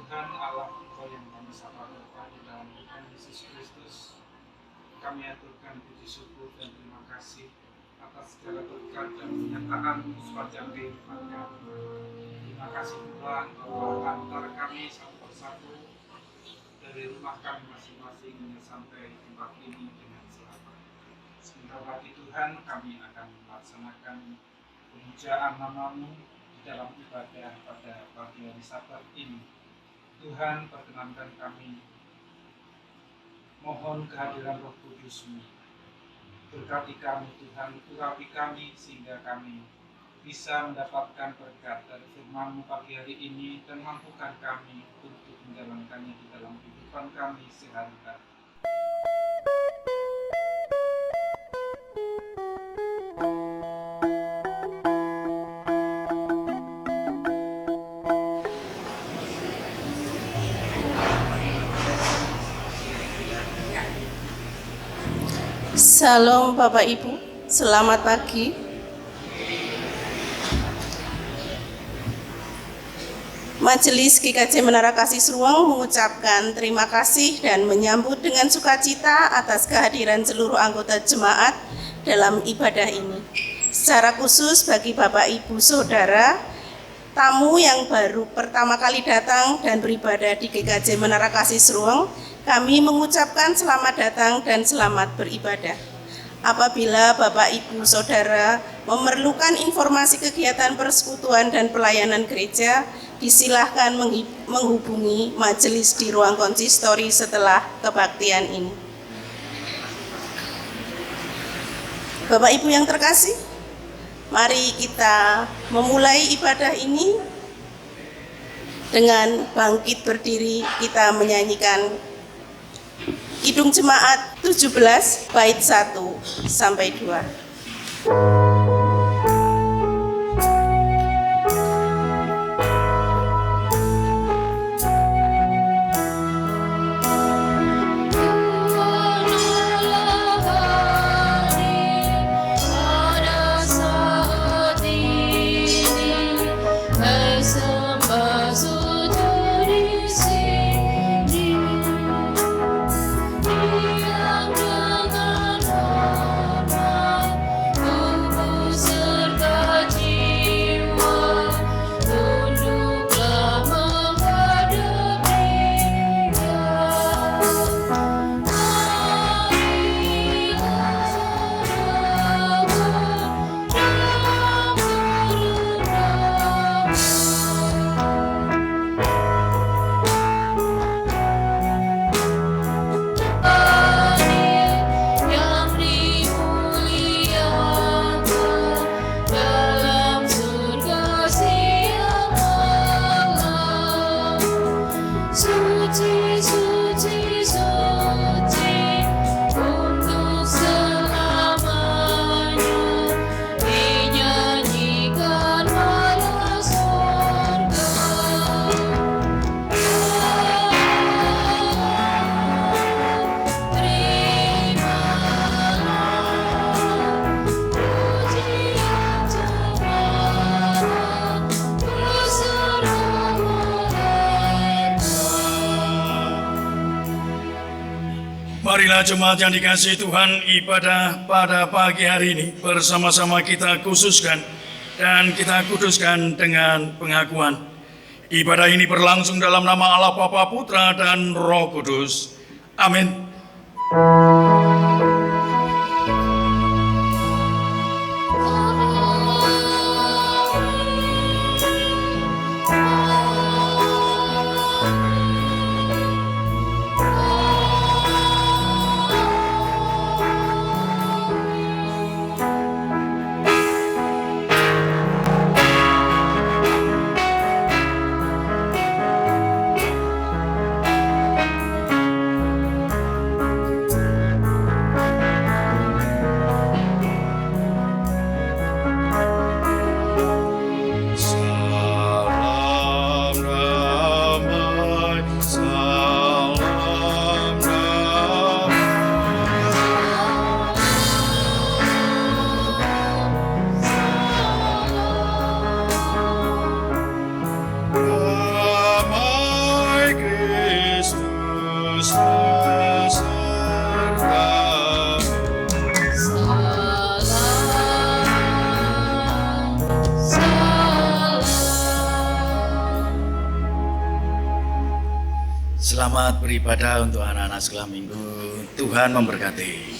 Tuhan Allah kita yang kami sapa Bapa di dalam Tuhan Yesus Kristus, kami aturkan puji syukur dan terima kasih atas segala berkat dan penyertaan sepanjang kehidupan kami. Terima kasih Tuhan bahwa antar kami satu persatu dari rumah kami masing-masing sampai tempat ini dengan selamat. Sebentar lagi Tuhan kami akan melaksanakan pemujaan nama-Mu di dalam ibadah pada pagi hari Sabat ini. Tuhan, perkenankan kami mohon kehadiran Roh Kudus-Mu. Berkati kami Tuhan, urapi kami sehingga kami bisa mendapatkan berkat dari firman-Mu pagi hari ini dan mampukan kami untuk menjalankannya di dalam kehidupan kami sehari-hari. Salam Bapak Ibu, selamat pagi. Majelis GKJ Menara Kasih Seruang mengucapkan terima kasih dan menyambut dengan sukacita atas kehadiran seluruh anggota jemaat dalam ibadah ini. Secara khusus bagi Bapak Ibu Saudara, tamu yang baru pertama kali datang dan beribadah di GKJ Menara Kasih Seruang, kami mengucapkan selamat datang dan selamat beribadah. Apabila Bapak Ibu Saudara memerlukan informasi kegiatan persekutuan dan pelayanan gereja, disilahkan menghubungi majelis di ruang konsistori setelah kebaktian ini. Bapak Ibu yang terkasih, mari kita memulai ibadah ini dengan bangkit berdiri, kita menyanyikan Kidung Jemaat 17 bait 1 sampai 2. Marilah jemaat yang dikasihi Tuhan, ibadah pada pagi hari ini bersama-sama kita khususkan dan kita kuduskan dengan pengakuan. Ibadah ini berlangsung dalam nama Allah Bapa, Putra, dan Roh Kudus. Amin. Selamat beribadah untuk anak-anak sekolah minggu. Tuhan memberkati.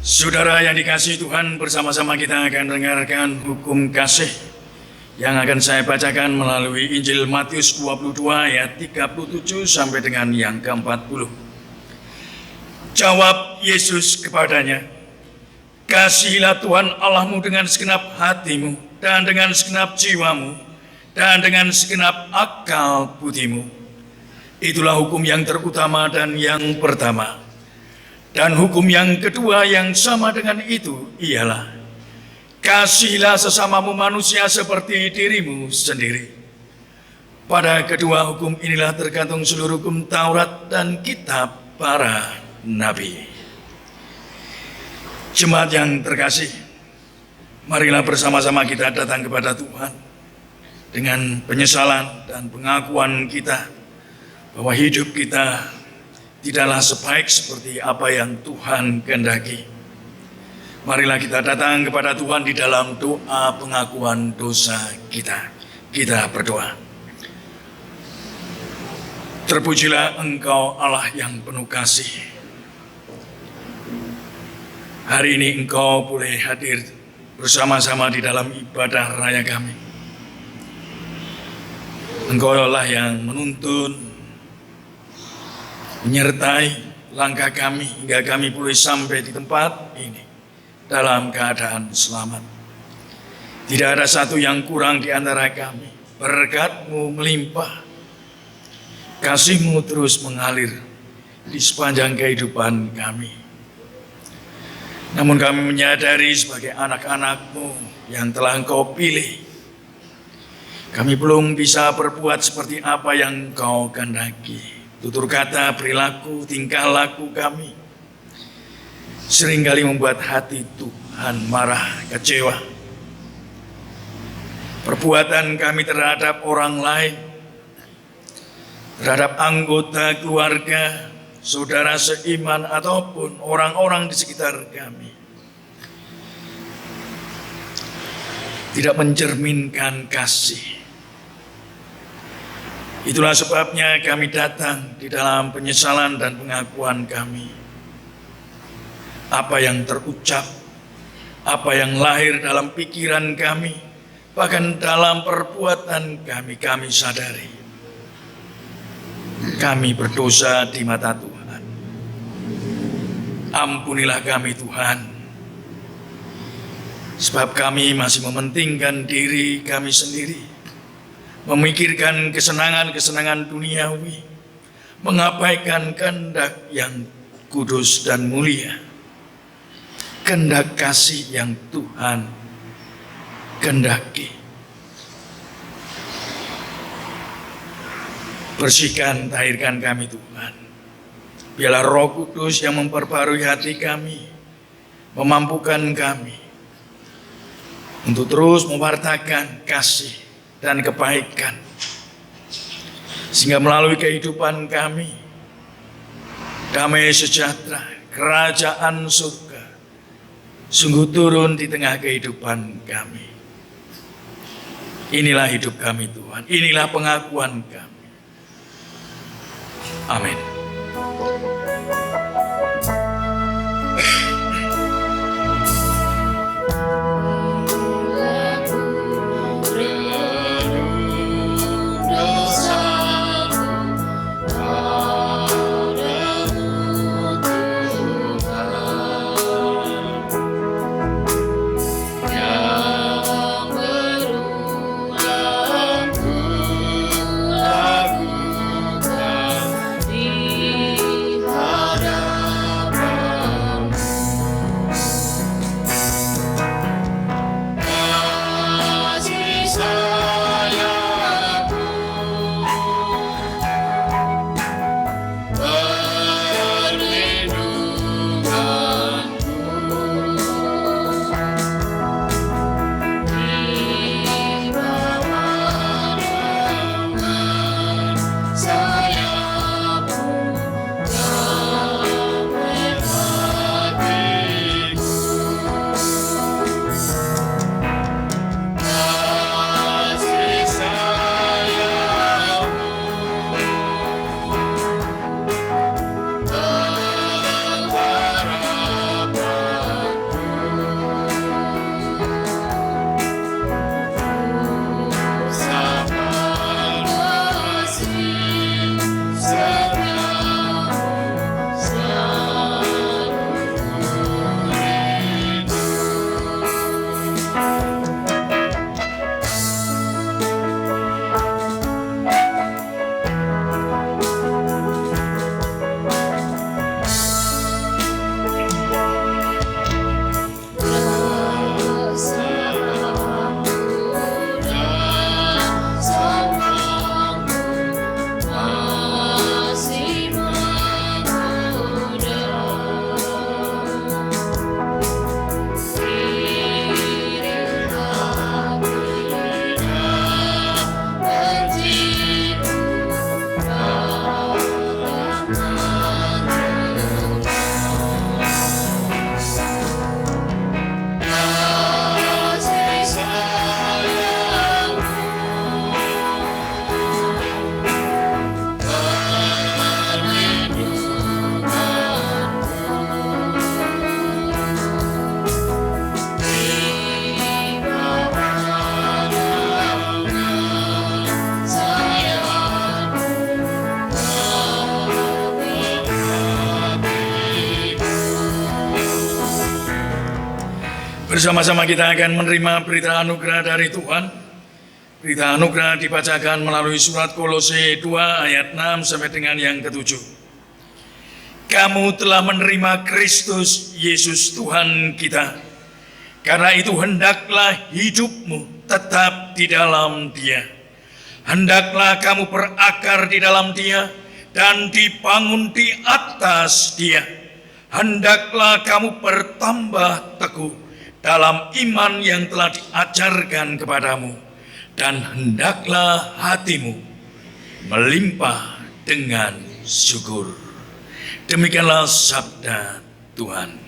Saudara yang dikasihi Tuhan, bersama-sama kita akan dengarkan hukum kasih yang akan saya bacakan melalui Injil Matius 22 ayat 37 sampai dengan yang ke-40. Jawab Yesus kepadanya, "Kasihilah Tuhan Allahmu dengan segenap hatimu dan dengan segenap jiwamu dan dengan segenap akal budimu. Itulah hukum yang terutama dan yang pertama. Dan hukum yang kedua yang sama dengan itu ialah, kasihilah sesamamu manusia seperti dirimu sendiri. Pada kedua hukum inilah tergantung seluruh hukum Taurat dan kitab para nabi." Jemaat yang terkasih, marilah bersama-sama kita datang kepada Tuhan dengan penyesalan dan pengakuan kita bahwa hidup kita tidaklah sebaik seperti apa yang Tuhan kehendaki. Marilah kita datang kepada Tuhan di dalam doa pengakuan dosa kita. Kita berdoa. Terpujilah Engkau Allah yang penuh kasih. Hari ini Engkau boleh hadir bersama-sama di dalam ibadah raya kami. Engkau Allah yang menuntun, menyertai langkah kami hingga kami boleh sampai di tempat ini dalam keadaan selamat. Tidak ada satu yang kurang di antara kami. Berkat-Mu melimpah, kasih-Mu terus mengalir di sepanjang kehidupan kami. Namun kami menyadari sebagai anak-anak-Mu yang telah Engkau pilih, kami belum bisa berbuat seperti apa yang Engkau kehendaki. Tutur kata, perilaku, tingkah laku kami seringkali membuat hati Tuhan marah, kecewa. Perbuatan kami terhadap orang lain terhadap anggota keluarga, saudara seiman, ataupun orang-orang di sekitar kami. Tidak mencerminkan kasih. Itulah sebabnya kami datang di dalam penyesalan dan pengakuan kami. Apa yang terucap, apa yang lahir dalam pikiran kami, bahkan dalam perbuatan kami sadari. Kami berdosa di mata Tuhan. Ampunilah kami Tuhan, sebab kami masih mementingkan diri kami sendiri, memikirkan kesenangan-kesenangan duniawi, mengabaikan kehendak yang kudus dan mulia, kehendak kasih yang Tuhan kehendaki. Bersihkan, tahirkan kami Tuhan. Biarlah Roh Kudus yang memperbarui hati kami, memampukan kami untuk terus mewartakan kasih dan kebaikan, sehingga melalui kehidupan kami, damai sejahtera, kerajaan surga sungguh turun di tengah kehidupan kami. Inilah hidup kami Tuhan, inilah pengakuan kami. Amin. Bersama-sama kita akan menerima berita anugerah dari Tuhan. Berita anugerah dibacakan melalui surat Kolose 2 ayat 6 sampai dengan yang ke-7. Kamu telah menerima Kristus Yesus Tuhan kita. Karena itu hendaklah hidupmu tetap di dalam Dia. Hendaklah kamu berakar di dalam Dia dan dibangun di atas Dia. Hendaklah kamu bertambah teguh dalam iman yang telah diajarkan kepadamu, dan hendaklah hatimu melimpah dengan syukur. Demikianlah sabda Tuhan.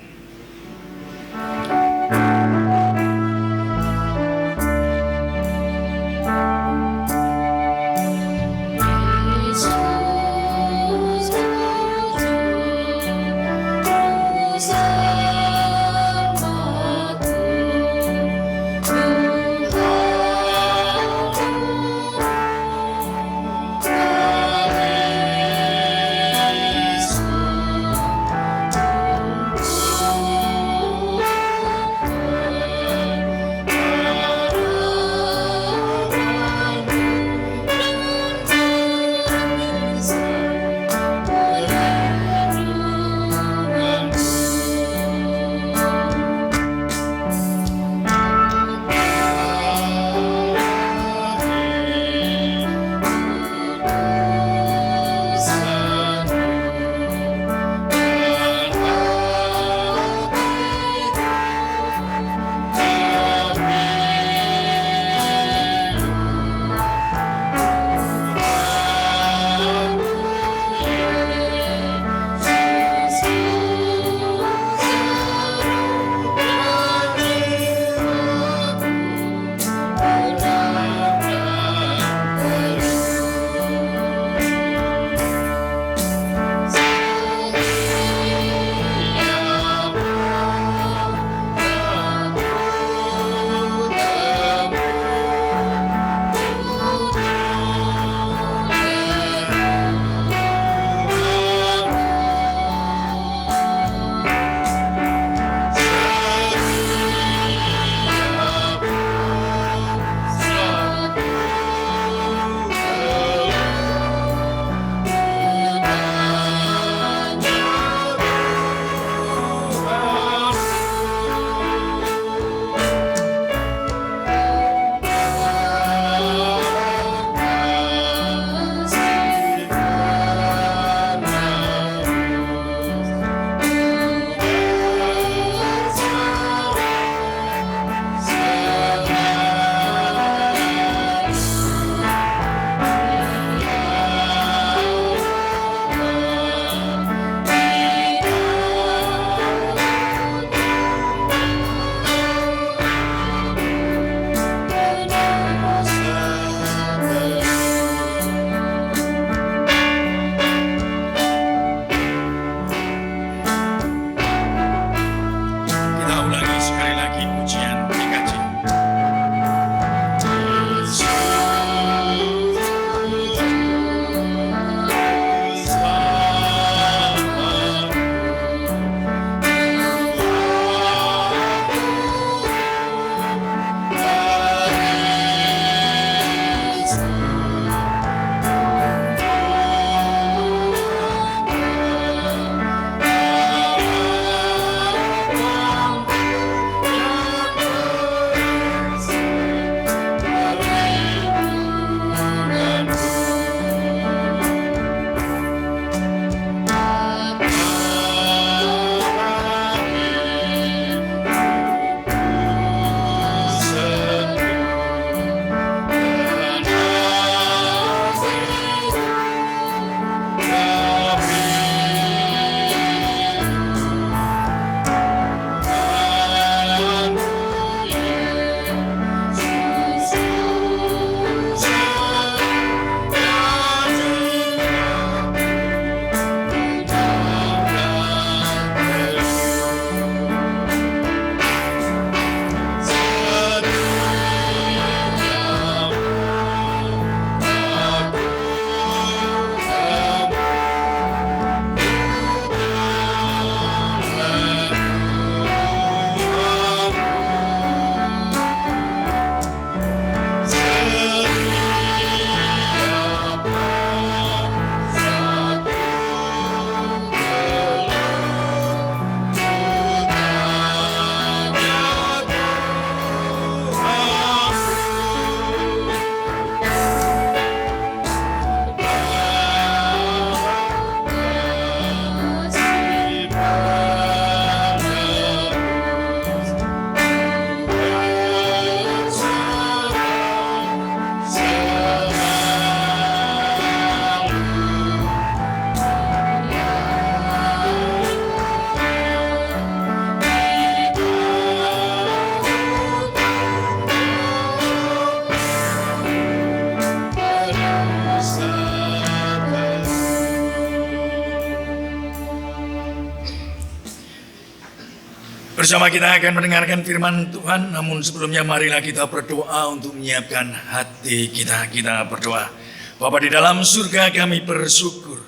Bersama kita akan mendengarkan firman Tuhan, namun sebelumnya marilah kita berdoa untuk menyiapkan hati kita. Kita berdoa. Bapa di dalam surga, kami bersyukur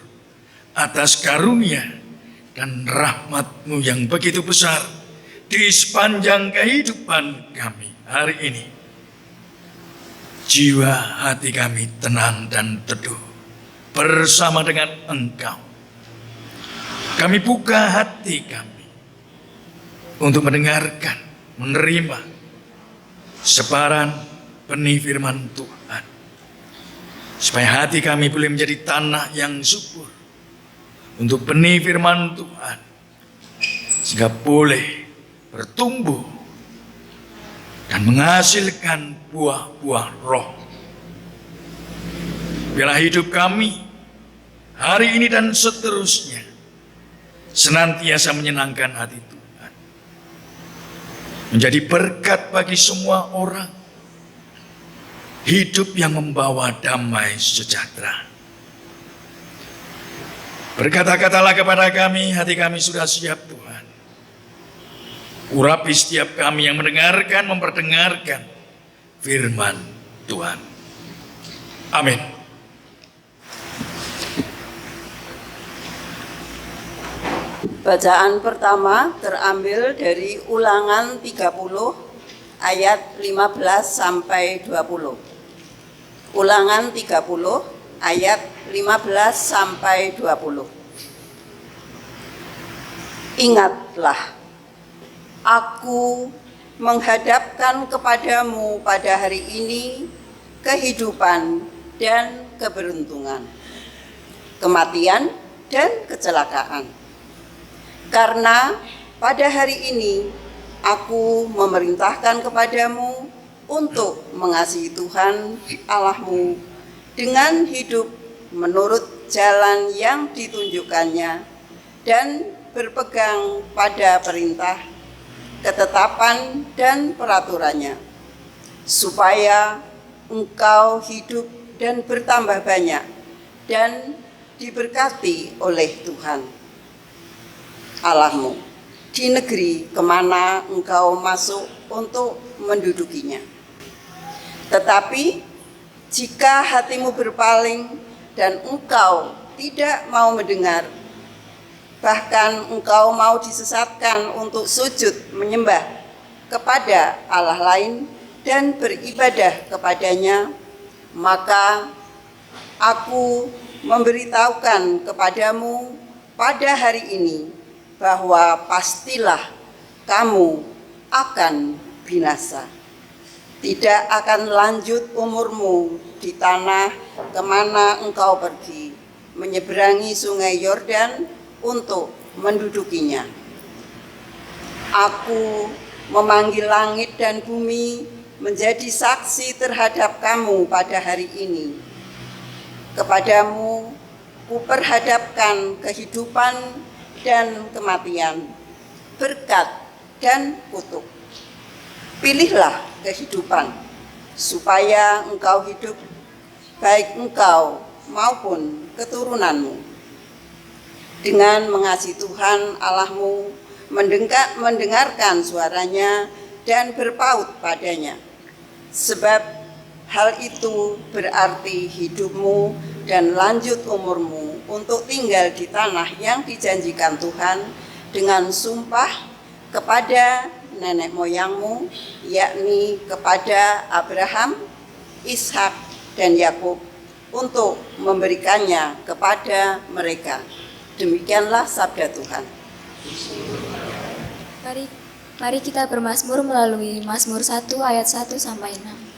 atas karunia dan rahmat-Mu yang begitu besar di sepanjang kehidupan kami hari ini. Jiwa hati kami tenang dan teduh bersama dengan Engkau. Kami buka hati kami untuk mendengarkan, menerima sebaran benih firman Tuhan. Supaya hati kami boleh menjadi tanah yang subur untuk benih firman Tuhan. Sehingga boleh bertumbuh dan menghasilkan buah-buah roh. Biarlah hidup kami hari ini dan seterusnya senantiasa menyenangkan hati Tuhan. Menjadi berkat bagi semua orang. Hidup yang membawa damai sejahtera. Berkata-katalah kepada kami, hati kami sudah siap Tuhan. Urapi setiap kami yang mendengarkan, memperdengarkan firman Tuhan. Amin. Bacaan pertama terambil dari Ulangan 30 ayat 15 sampai 20. Ulangan 30 ayat 15 sampai 20. Ingatlah, aku menghadapkan kepadamu pada hari ini kehidupan dan keberuntungan, kematian dan kecelakaan. Karena pada hari ini aku memerintahkan kepadamu untuk mengasihi Tuhan Allahmu dengan hidup menurut jalan yang ditunjukkannya dan berpegang pada perintah, ketetapan dan peraturannya, supaya engkau hidup dan bertambah banyak dan diberkati oleh Tuhan Allahmu di negeri kemana engkau masuk untuk mendudukinya. Tetapi jika hatimu berpaling dan engkau tidak mau mendengar, bahkan engkau mau disesatkan untuk sujud menyembah kepada Allah lain dan beribadah kepadanya, maka aku memberitahukan kepadamu pada hari ini bahwa pastilah kamu akan binasa. Tidak akan lanjut umurmu di tanah kemana engkau pergi, menyeberangi sungai Yordan untuk mendudukinya. Aku memanggil langit dan bumi menjadi saksi terhadap kamu pada hari ini. Kepadamu kuperhadapkan kehidupan dan kematian, berkat dan kutuk. Pilihlah kehidupan, supaya engkau hidup, baik engkau maupun keturunanmu. Dengan mengasihi Tuhan Allahmu, mendengarkan suaranya dan berpaut padanya. Sebab hal itu berarti hidupmu dan lanjut umurmu untuk tinggal di tanah yang dijanjikan Tuhan dengan sumpah kepada nenek moyangmu, yakni kepada Abraham, Ishak, dan Yakub, untuk memberikannya kepada mereka. Demikianlah sabda Tuhan. Mari kita bermazmur melalui Mazmur 1 ayat 1 sampai 6.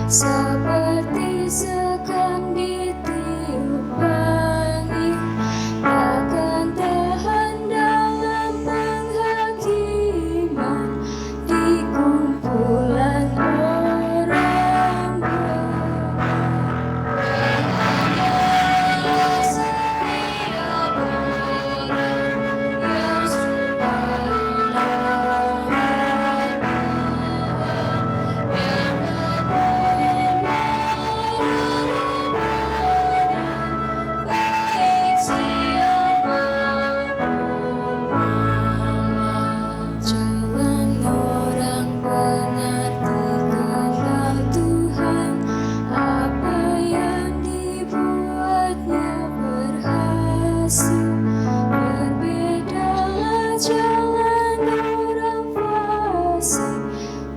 seperti sekam ditiup angin, takkan tahan dalam penghakiman di kumpulan orang benar. Setiap orang yang supaya jalan orang benar dikenal Tuhan, apa yang dibuatnya berhasil. Berbedalah jalan orang fasik,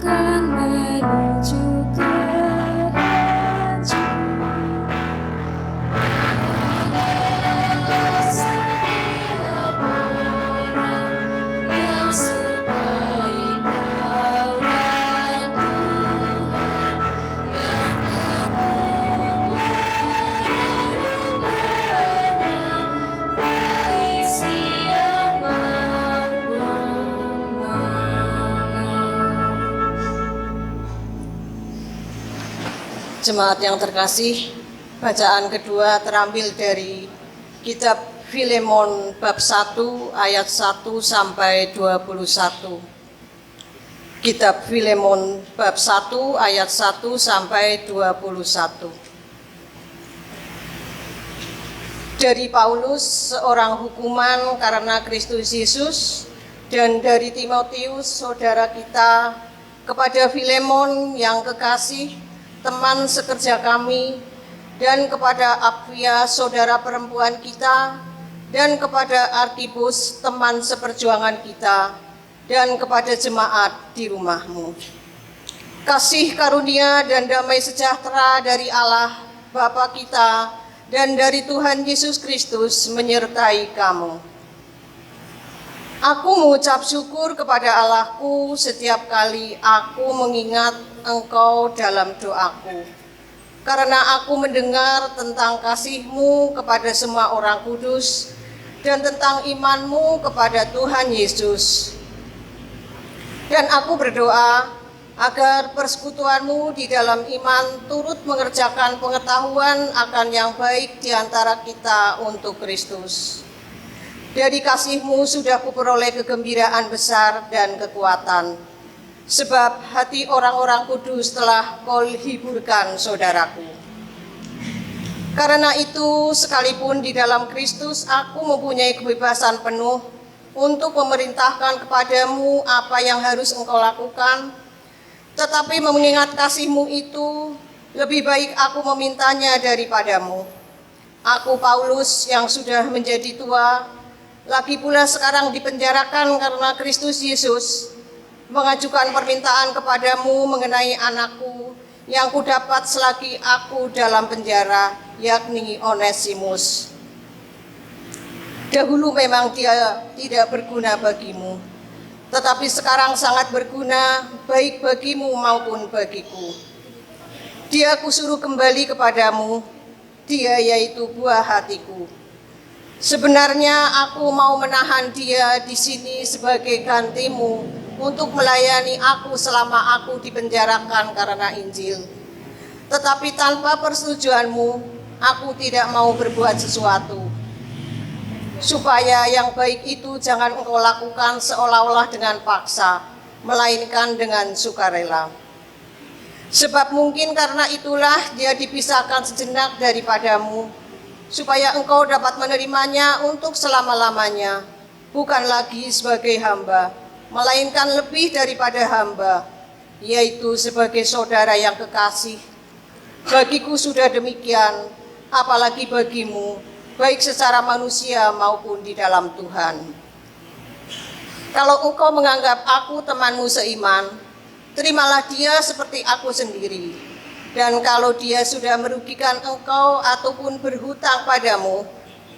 kan menuju kehancuran. Setiap orang yang sebaik awan Tuhan, yang baik siapa Jemaat yang terkasih, bacaan kedua terambil dari kitab Filemon bab 1 ayat 1 sampai 21. Kitab Filemon bab 1 ayat 1 sampai 21. Dari Paulus, seorang hukuman karena Kristus Yesus, dan dari Timotius, saudara kita, kepada Filemon yang kekasih, teman sekerja kami, dan kepada Apfia, saudara perempuan kita, dan kepada Arkhibus, teman seperjuangan kita, dan kepada jemaat di rumahmu. Kasih karunia dan damai sejahtera dari Allah Bapa kita dan dari Tuhan Yesus Kristus menyertai kamu. Aku mengucap syukur kepada Allahku setiap kali aku mengingat Engkau dalam doaku, karena aku mendengar tentang kasih-Mu kepada semua orang kudus dan tentang iman-Mu kepada Tuhan Yesus. Dan aku berdoa agar persekutuan-Mu di dalam iman turut mengerjakan pengetahuan akan yang baik di antara kita untuk Kristus. Dari kasih-Mu sudah kuperoleh kegembiraan besar dan kekuatan, sebab hati orang-orang kudus telah Kau hiburkan saudaraku. Karena itu, sekalipun di dalam Kristus aku mempunyai kebebasan penuh untuk memerintahkan kepadamu apa yang harus engkau lakukan, tetapi mengingat kasih-Mu itu, lebih baik aku memintanya daripadamu. Aku Paulus yang sudah menjadi tua, lagi pula sekarang dipenjarakan karena Kristus Yesus, mengajukan permintaan kepadamu mengenai anakku yang kudapat selagi aku dalam penjara, yakni Onesimus. Dahulu memang dia tidak berguna bagimu, tetapi sekarang sangat berguna baik bagimu maupun bagiku. Dia kusuruh kembali kepadamu, dia yaitu buah hatiku. Sebenarnya aku mau menahan dia di sini sebagai gantimu untuk melayani aku selama aku dipenjarakan karena Injil. Tetapi tanpa persetujuanmu, aku tidak mau berbuat sesuatu. Supaya yang baik itu jangan engkau lakukan seolah-olah dengan paksa, melainkan dengan sukarela. Sebab mungkin karena itulah dia dipisahkan sejenak daripadamu, supaya engkau dapat menerimanya untuk selama-lamanya, bukan lagi sebagai hamba, melainkan lebih daripada hamba, yaitu sebagai saudara yang kekasih. Bagiku sudah demikian, apalagi bagimu, baik secara manusia maupun di dalam Tuhan. Kalau engkau menganggap aku temanmu seiman, terimalah dia seperti aku sendiri. Dan kalau dia sudah merugikan engkau ataupun berhutang padamu,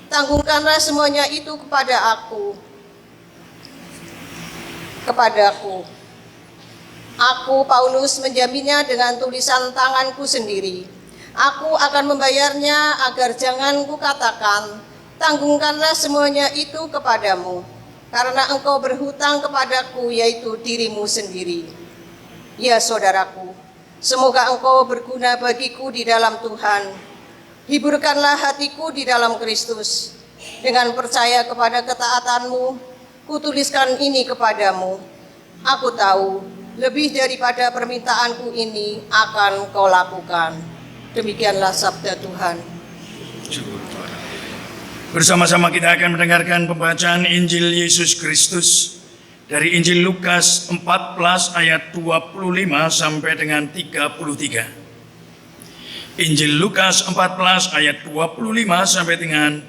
tanggungkanlah semuanya itu kepadaku. Aku, Paulus, menjaminnya dengan tulisan tanganku sendiri. Aku akan membayarnya agar jangan kukatakan, tanggungkanlah semuanya itu kepadamu, karena engkau berhutang kepadaku, yaitu dirimu sendiri. Ya saudaraku, semoga engkau berguna bagiku di dalam Tuhan. Hiburkanlah hatiku di dalam Kristus. Dengan percaya kepada ketaatanmu, kutuliskan ini kepadamu. Aku tahu, lebih daripada permintaanku ini akan kau lakukan. Demikianlah sabda Tuhan. Bersama-sama kita akan mendengarkan pembacaan Injil Yesus Kristus dari Injil Lukas 14 ayat 25 sampai dengan 33. Injil Lukas 14 ayat 25 sampai dengan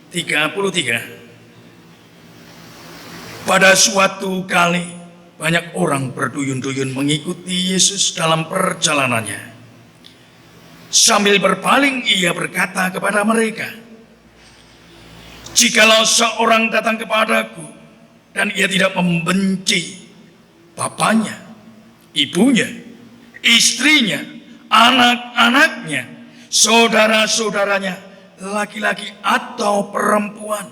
33. Pada suatu kali banyak orang berduyun-duyun mengikuti Yesus dalam perjalanannya. Sambil berpaling ia berkata kepada mereka, "Jikalau seorang datang kepadaku dan ia tidak membenci bapaknya, ibunya, istrinya, anak-anaknya, saudara-saudaranya, laki-laki atau perempuan,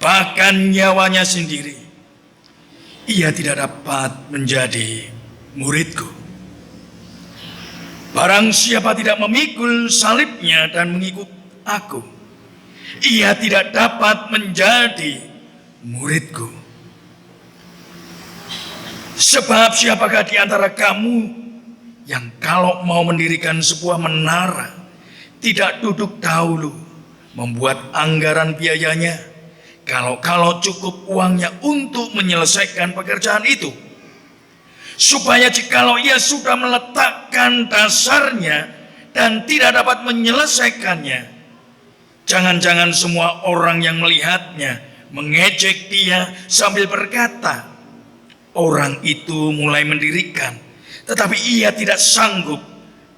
bahkan nyawanya sendiri, ia tidak dapat menjadi muridku. Barang siapa tidak memikul salibnya dan mengikut aku, ia tidak dapat menjadi muridku. Sebab siapakah di antara kamu yang kalau mau mendirikan sebuah menara, tidak duduk dahulu membuat anggaran biayanya, kalau cukup uangnya untuk menyelesaikan pekerjaan itu, supaya jikalau ia sudah meletakkan dasarnya dan tidak dapat menyelesaikannya, jangan-jangan semua orang yang melihatnya mengejek dia sambil berkata, orang itu mulai mendirikan, tetapi ia tidak sanggup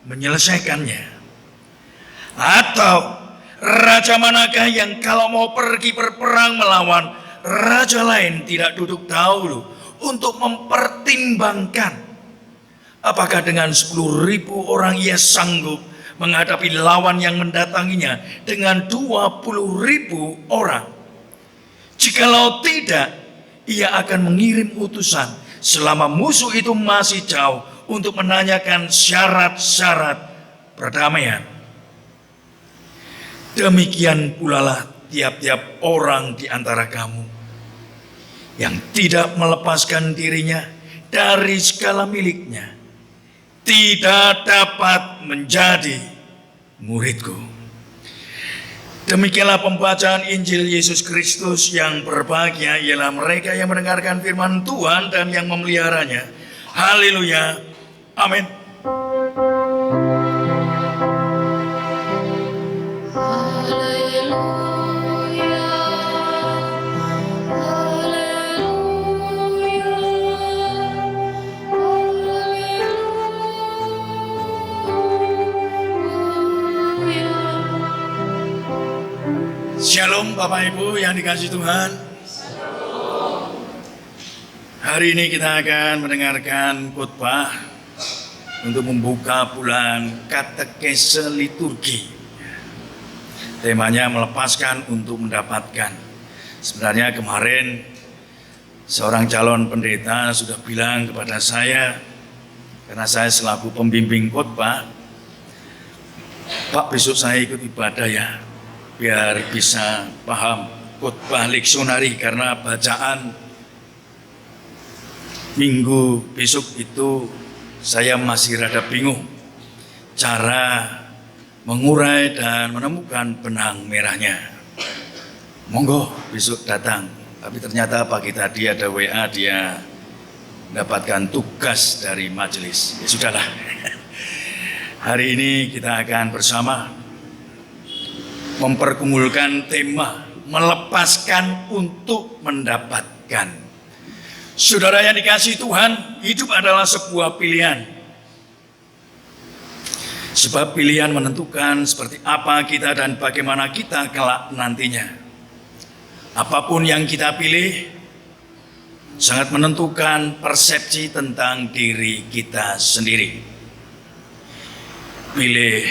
menyelesaikannya. Atau raja manakah yang kalau mau pergi berperang melawan raja lain tidak duduk dahulu untuk mempertimbangkan apakah dengan 10.000 orang ia sanggup menghadapi lawan yang mendatanginya dengan 20.000 orang. Jikalau tidak, ia akan mengirim utusan selama musuh itu masih jauh untuk menanyakan syarat-syarat perdamaian. Demikian pula lah tiap-tiap orang di antara kamu yang tidak melepaskan dirinya dari segala miliknya, tidak dapat menjadi muridku. Demikianlah pembacaan Injil Yesus Kristus. Yang berbahagia ialah mereka yang mendengarkan firman Tuhan dan yang memeliharanya. Haleluya. Amin. Shalom Bapak Ibu yang dikasihi Tuhan. Hari ini kita akan mendengarkan khotbah untuk membuka bulan katekese liturgi. Temanya melepaskan untuk mendapatkan. Sebenarnya kemarin seorang calon pendeta sudah bilang kepada saya, karena saya selaku pembimbing khotbah, "Pak, besok saya ikut ibadah ya, biar bisa paham khotbah leksionari, karena bacaan minggu besok itu saya masih rada bingung cara mengurai dan menemukan benang merahnya. Monggo besok datang." Tapi ternyata pagi tadi ada WA, dia mendapatkan tugas dari majelis. Ya sudahlah. Hari ini kita akan bersama mempergumulkan tema melepaskan untuk mendapatkan. Saudara yang dikasihi Tuhan, hidup adalah sebuah pilihan. Sebab pilihan menentukan seperti apa kita dan bagaimana kita kelak nantinya. Apapun yang kita pilih, sangat menentukan persepsi tentang diri kita sendiri. Pilih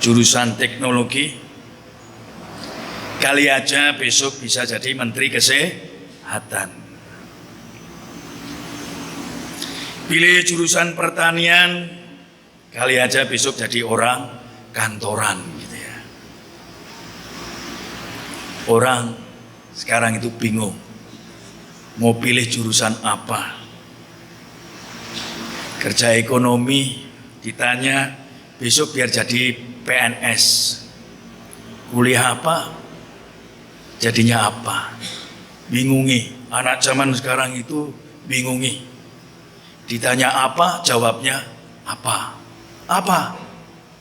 jurusan teknologi, kali aja besok bisa jadi menteri kesehatan. Pilih jurusan pertanian, kali aja besok jadi orang kantoran gitu ya. Orang sekarang itu bingung mau pilih jurusan apa. Kerja ekonomi ditanya besok biar jadi PNS, kuliah apa, jadinya apa, bingungi. Anak zaman sekarang itu bingungi. Ditanya apa, jawabnya apa, apa,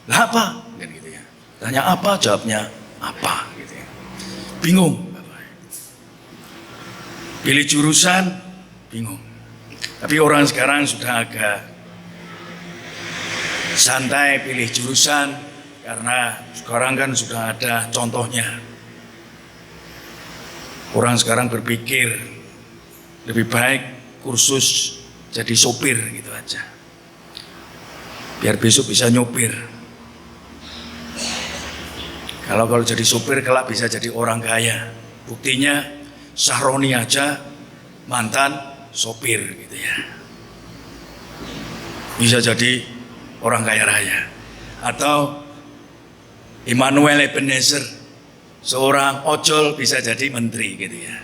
lah apa, kan gitu ya. Tanya apa, jawabnya apa, gitu ya. Bingung. Pilih jurusan, bingung. Tapi orang sekarang sudah agak santai pilih jurusan karena sekarang kan sudah ada contohnya. Orang sekarang berpikir lebih baik kursus jadi sopir gitu aja, biar besok bisa nyopir. Kalau jadi sopir kelak bisa jadi orang kaya. Buktinya Sahroni aja mantan sopir gitu ya, bisa jadi orang kaya raya. Atau Immanuel Ebenezer, seorang ojol bisa jadi menteri gitu ya.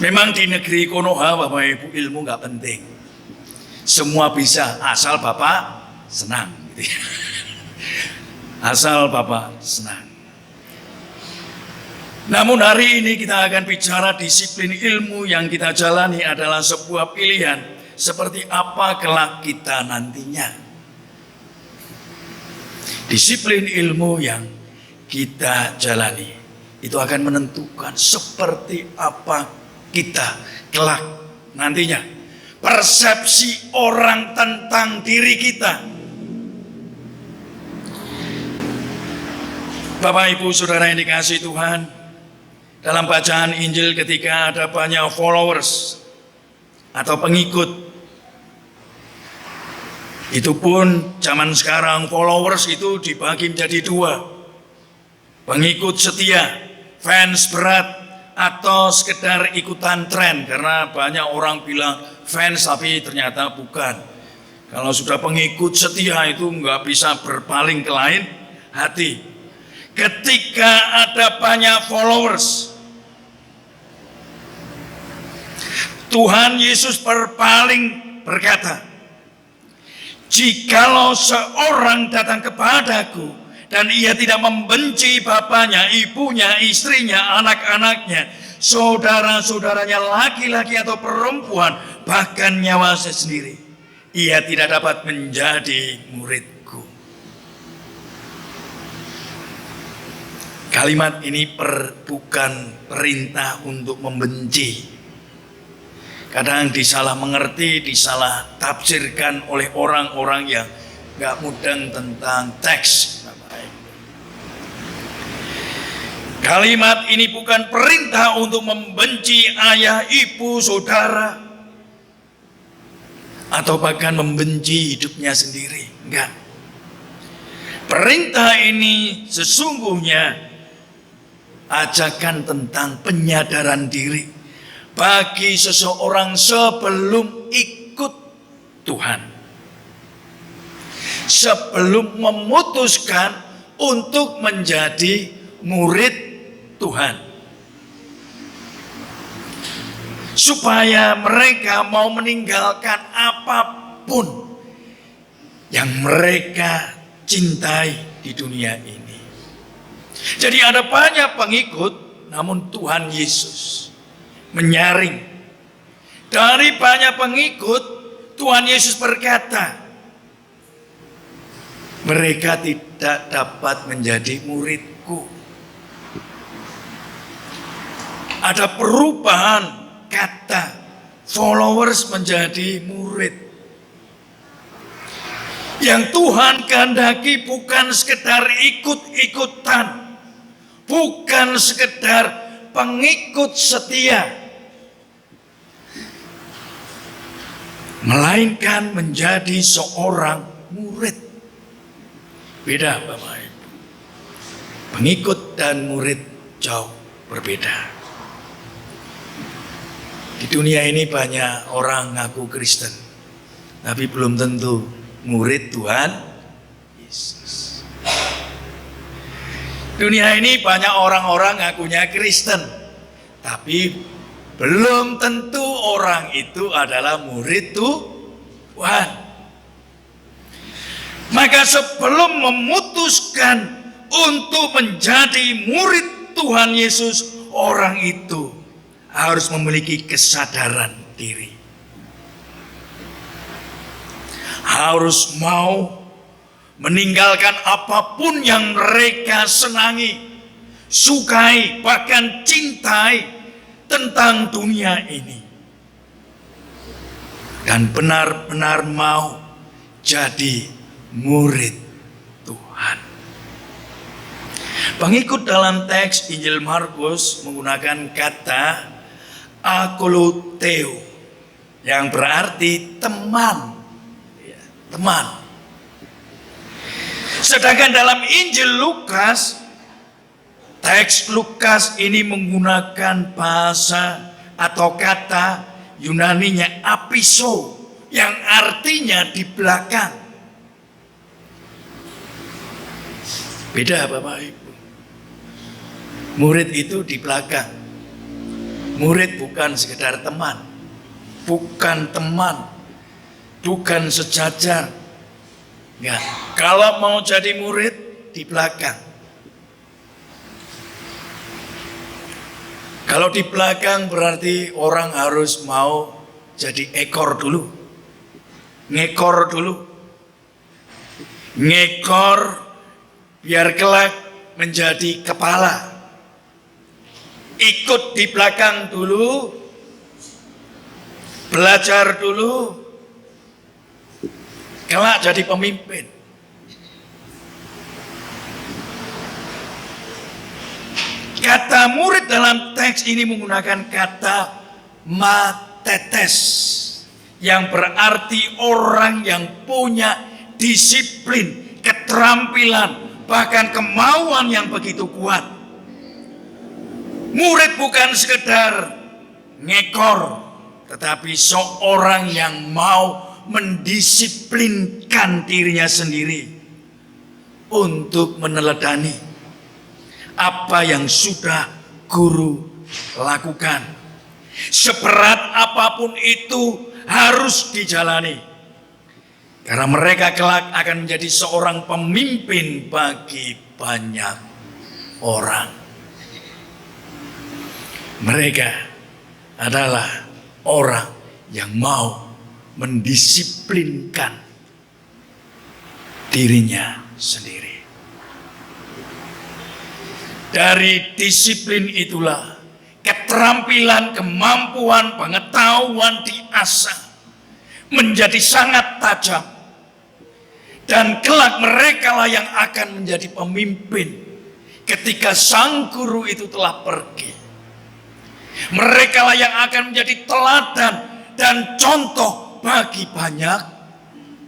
Memang di negeri Konoha Bapak Ibu ilmu nggak penting, semua bisa asal Bapak senang gitu ya. Asal Bapak senang. Namun hari ini kita akan bicara disiplin ilmu yang kita jalani adalah sebuah pilihan. Seperti apa kelak kita nantinya. Disiplin ilmu yang kita jalani itu akan menentukan seperti apa kita kelak nantinya. Persepsi orang tentang diri kita. Bapak Ibu Saudara yang dikasihi Tuhan, dalam bacaan Injil ketika ada banyak followers atau pengikut, itu pun zaman sekarang followers itu dibagi menjadi dua. Pengikut setia, fans berat, atau sekedar ikutan tren. Karena banyak orang bilang fans tapi ternyata bukan. Kalau sudah pengikut setia itu nggak bisa berpaling ke lain hati. Ketika ada banyak followers, Tuhan Yesus berpaling berkata, jikalau seorang datang kepadaku dan ia tidak membenci bapaknya, ibunya, istrinya, anak-anaknya, saudara-saudaranya laki-laki atau perempuan, bahkan nyawanya sendiri, ia tidak dapat menjadi muridku. Kalimat ini bukan perintah untuk membenci. Kadang disalah mengerti, disalah tafsirkan oleh orang-orang yang gak mudeng tentang teks. Kalimat ini bukan perintah untuk membenci ayah, ibu, saudara, atau bahkan membenci hidupnya sendiri. Enggak. Perintah ini sesungguhnya ajakan tentang penyadaran diri bagi seseorang sebelum ikut Tuhan, sebelum memutuskan untuk menjadi murid Tuhan, supaya mereka mau meninggalkan apapun yang mereka cintai di dunia ini. Jadi ada banyak pengikut, namun Tuhan Yesus menyaring. Dari banyak pengikut, Tuhan Yesus berkata, mereka tidak dapat menjadi muridku. Ada perubahan kata followers menjadi murid. Yang Tuhan kehendaki bukan sekedar ikut-ikutan, bukan sekedar pengikut setia, melainkan menjadi seorang murid. Beda Bapak Ibu. Pengikut dan murid jauh berbeda. Di dunia ini banyak orang ngaku Kristen, tapi belum tentu murid Tuhan Yesus. Dunia ini banyak orang-orang ngakunya Kristen, tapi belum tentu orang itu adalah murid Tuhan. Maka sebelum memutuskan untuk menjadi murid Tuhan Yesus, orang itu harus memiliki kesadaran diri. Harus mau meninggalkan apapun yang mereka senangi, sukai, bahkan cintai tentang dunia ini. Dan benar-benar mau jadi murid Tuhan. Pengikut dalam teks Injil Markus menggunakan kata akoluteo yang berarti teman. Teman. Sedangkan dalam Injil Lukas, teks Lukas ini menggunakan bahasa atau kata Yunaninya apiso yang artinya di belakang. Beda Bapak Ibu. Murid itu di belakang. Murid bukan sekedar teman, bukan teman, bukan sejajar. Ya, kalau mau jadi murid di belakang. Kalau di belakang berarti orang harus mau jadi ekor dulu, ngekor dulu, ngekor biar kelak menjadi kepala. Ikut di belakang dulu, belajar dulu, kelak jadi pemimpin. Kata murid dalam teks ini menggunakan kata matetes yang berarti orang yang punya disiplin, keterampilan, bahkan kemauan yang begitu kuat. Murid bukan sekedar ngekor, tetapi seorang yang mau mendisiplinkan dirinya sendiri untuk meneladani apa yang sudah guru lakukan. Seberat apapun itu harus dijalani, karena mereka kelak akan menjadi seorang pemimpin bagi banyak orang. Mereka adalah orang yang mau mendisiplinkan dirinya sendiri. Dari disiplin itulah keterampilan, kemampuan, pengetahuan diasah menjadi sangat tajam. Dan kelak mereka lah yang akan menjadi pemimpin ketika sang guru itu telah pergi. Mereka lah yang akan menjadi teladan dan contoh bagi banyak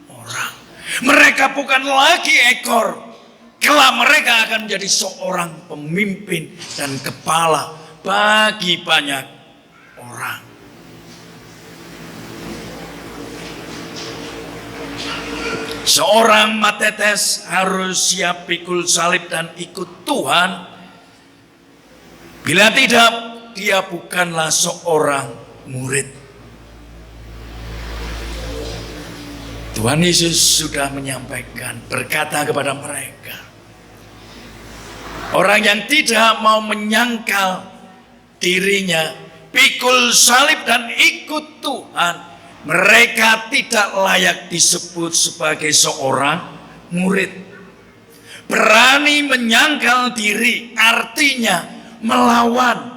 orang. Mereka bukan lagi ekor, kelak mereka akan menjadi seorang pemimpin dan kepala bagi banyak orang. Seorang matetes harus siap pikul salib dan ikut Tuhan. Bila tidak, dia bukanlah seorang murid. Tuhan Yesus sudah menyampaikan, berkata kepada mereka, orang yang tidak mau menyangkal dirinya, pikul salib dan ikut Tuhan, mereka tidak layak disebut sebagai seorang murid. Berani menyangkal diri artinya melawan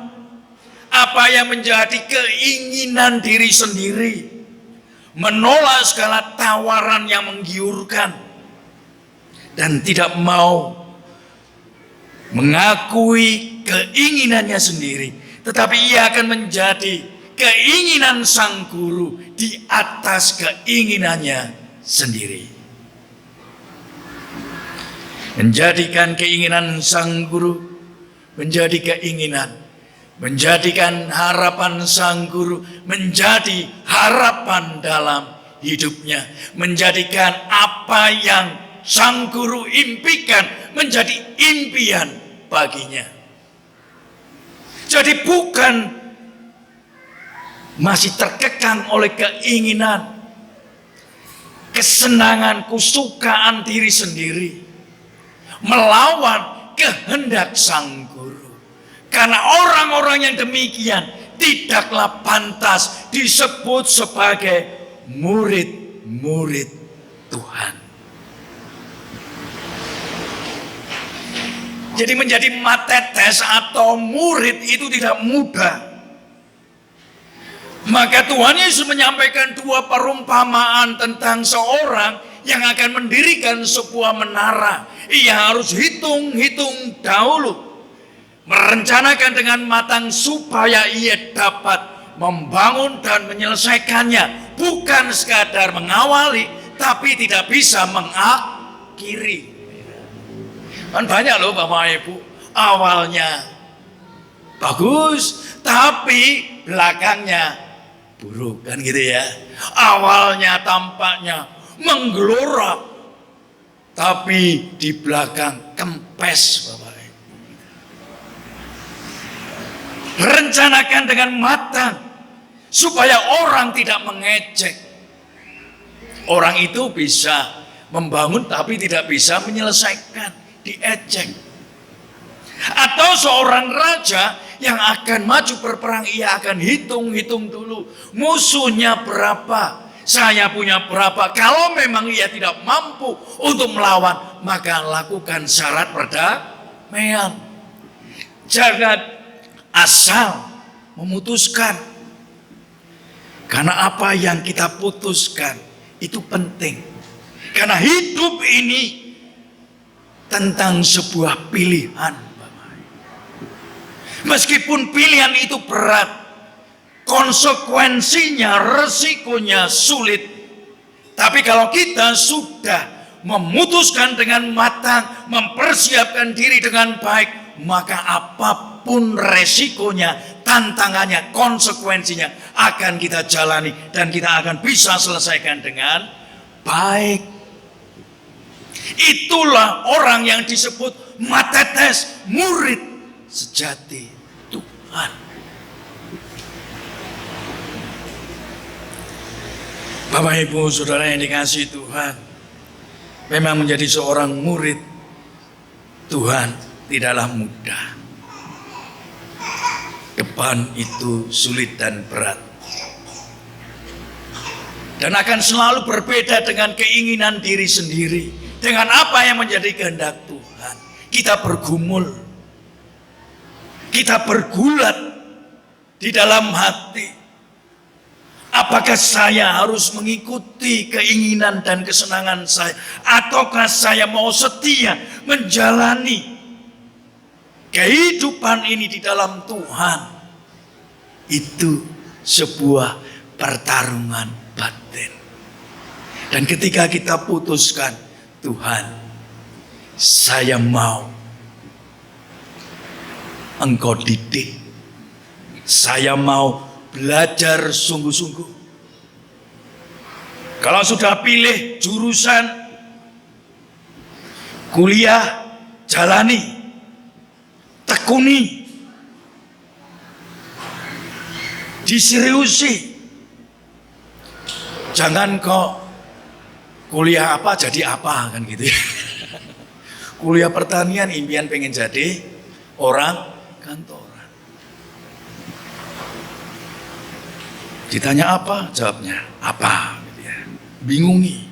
apa yang menjadi keinginan diri sendiri, menolak segala tawaran yang menggiurkan, dan tidak mau mengakui keinginannya sendiri tetapi ia akan menjadi keinginan sang guru di atas keinginannya sendiri. Menjadikan keinginan sang guru menjadi keinginan, menjadikan harapan sang guru menjadi harapan dalam hidupnya, menjadikan apa yang sang guru impikan menjadi impian baginya. Jadi bukan masih terkekang oleh keinginan, kesenangan, kesukaan diri sendiri, melawan kehendak sang guru. Karena orang-orang yang demikian tidaklah pantas disebut sebagai murid-murid Tuhan. Jadi menjadi matetes atau murid itu tidak mudah. Maka Tuhan Yesus menyampaikan dua perumpamaan tentang seorang yang akan mendirikan sebuah menara. Ia harus hitung-hitung dahulu, merencanakan dengan matang supaya ia dapat membangun dan menyelesaikannya. Bukan sekadar mengawali, tapi tidak bisa mengakhiri. Kan banyak loh Bapak Ibu, awalnya bagus, tapi belakangnya buruk, kan gitu ya. Awalnya tampaknya menggelora, tapi di belakang kempes Bapak Ibu. Rencanakan dengan matang supaya orang tidak mengejek. Orang itu bisa membangun tapi tidak bisa menyelesaikan, diejek. Atau seorang raja yang akan maju berperang, ia akan hitung-hitung dulu musuhnya berapa, saya punya berapa. Kalau memang ia tidak mampu untuk melawan, maka lakukan syarat perdamaian. Jangan asal memutuskan, karena apa yang kita putuskan itu penting. Karena hidup ini tentang sebuah pilihan. Meskipun pilihan itu berat, konsekuensinya, resikonya sulit. Tapi kalau kita sudah memutuskan dengan matang, mempersiapkan diri dengan baik, maka apapun resikonya, tantangannya, konsekuensinya akan kita jalani dan kita akan bisa selesaikan dengan baik. Itulah orang yang disebut matetes, murid sejati Tuhan. Bapak Ibu Saudara yang dikasihi Tuhan, memang menjadi seorang murid Tuhan tidaklah mudah. Depan itu sulit dan berat, dan akan selalu berbeda dengan keinginan diri sendiri, dengan apa yang menjadi kehendak Tuhan. Kita bergumul, kita bergulat di dalam hati. Apakah saya harus mengikuti keinginan dan kesenangan saya, ataukah saya mau setia menjalani kehidupan ini di dalam Tuhan? Itu sebuah pertarungan batin. Dan ketika kita putuskan, Tuhan, saya mau Engkau didik, saya mau belajar sungguh-sungguh. Kalau sudah pilih jurusan kuliah, jalani, tekuni, diseriusi. Jangan kok kuliah apa jadi apa, kan gitu ya. Kuliah pertanian, impian pengen jadi orang kantoran. Ditanya apa, jawabnya apa, gitu ya. Bingungi.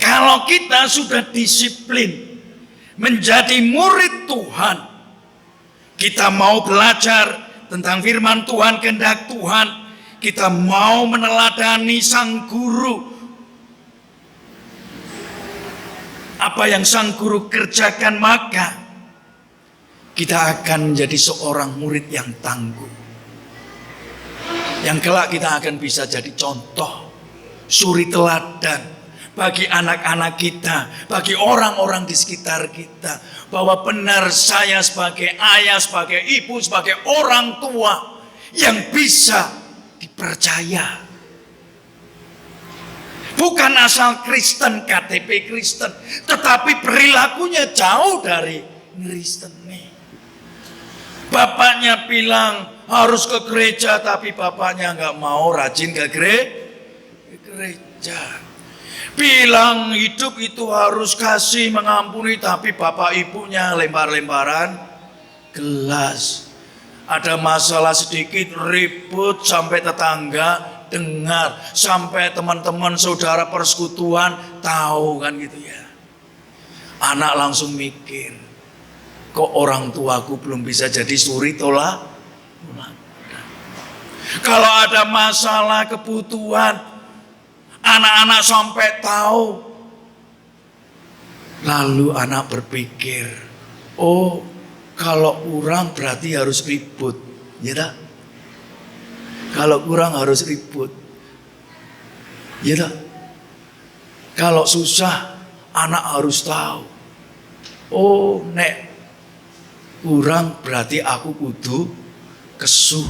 Kalau kita sudah disiplin menjadi murid Tuhan, kita mau belajar tentang firman Tuhan, kehendak Tuhan, kita mau meneladani sang guru, apa yang sang guru kerjakan, maka kita akan menjadi seorang murid yang tangguh. Yang kelak kita akan bisa jadi contoh, suri teladan bagi anak-anak kita, bagi orang-orang di sekitar kita, bahwa benar saya sebagai ayah, sebagai ibu, sebagai orang tua yang bisa dipercaya. Bukan asal Kristen, KTP Kristen, tetapi perilakunya jauh dari Kristen. Bapaknya bilang harus ke gereja, tapi bapaknya nggak mau rajin ke gereja. Bilang hidup itu harus kasih mengampuni, tapi bapak ibunya lempar-lemparan gelas. Ada masalah sedikit ribut sampai tetangga dengar, sampai teman-teman saudara persekutuan tahu, kan gitu ya. Anak langsung mikir, kok orang tuaku belum bisa jadi suri tolak? Kalau ada masalah kebutuhan, anak-anak sampai tahu. Lalu anak berpikir, oh kalau kurang berarti harus ribut, ya tak? Kalau kurang harus ribut, ya tak? Kalau susah, anak harus tahu. Oh, nek kurang berarti aku kudu kesuh,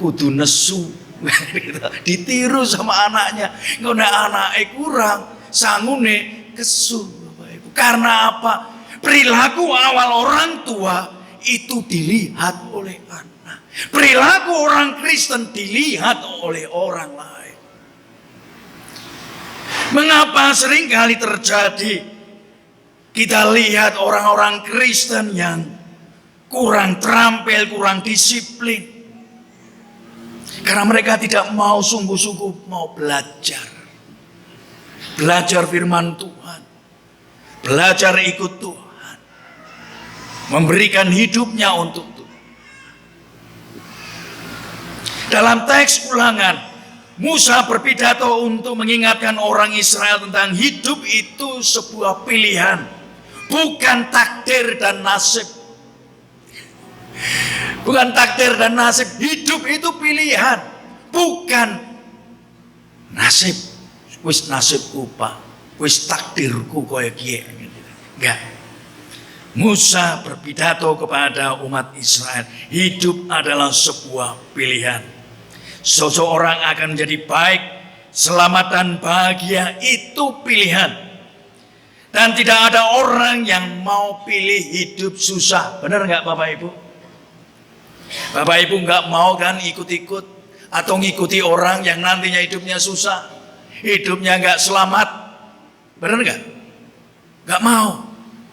kudu nesu. Ditiru sama anaknya. Nek anaknya kurang, sangune kesuh. Karena apa? Perilaku awal orang tua itu dilihat oleh anak. Perilaku orang Kristen dilihat oleh orang lain. Mengapa seringkali terjadi kita lihat orang-orang Kristen yang kurang terampil, kurang disiplin? Karena mereka tidak mau sungguh-sungguh mau belajar. Belajar firman Tuhan. Belajar ikut Tuhan. Memberikan hidupnya untuk Tuhan. Dalam teks Ulangan, Musa berpidato untuk mengingatkan orang Israel tentang hidup itu sebuah pilihan, bukan takdir dan nasib. Bukan takdir dan nasib, hidup itu pilihan, bukan nasib. Wis nasibku Pak, wis takdirku koyo kiye. Enggak. Musa berpidato kepada umat Israel, hidup adalah sebuah pilihan. Seseorang akan menjadi baik, selamat dan bahagia itu pilihan. Dan tidak ada orang yang mau pilih hidup susah. Benar nggak Bapak Ibu? Bapak Ibu nggak mau kan ikut-ikut atau ngikuti orang yang nantinya hidupnya susah, hidupnya nggak selamat. Benar nggak? Nggak mau.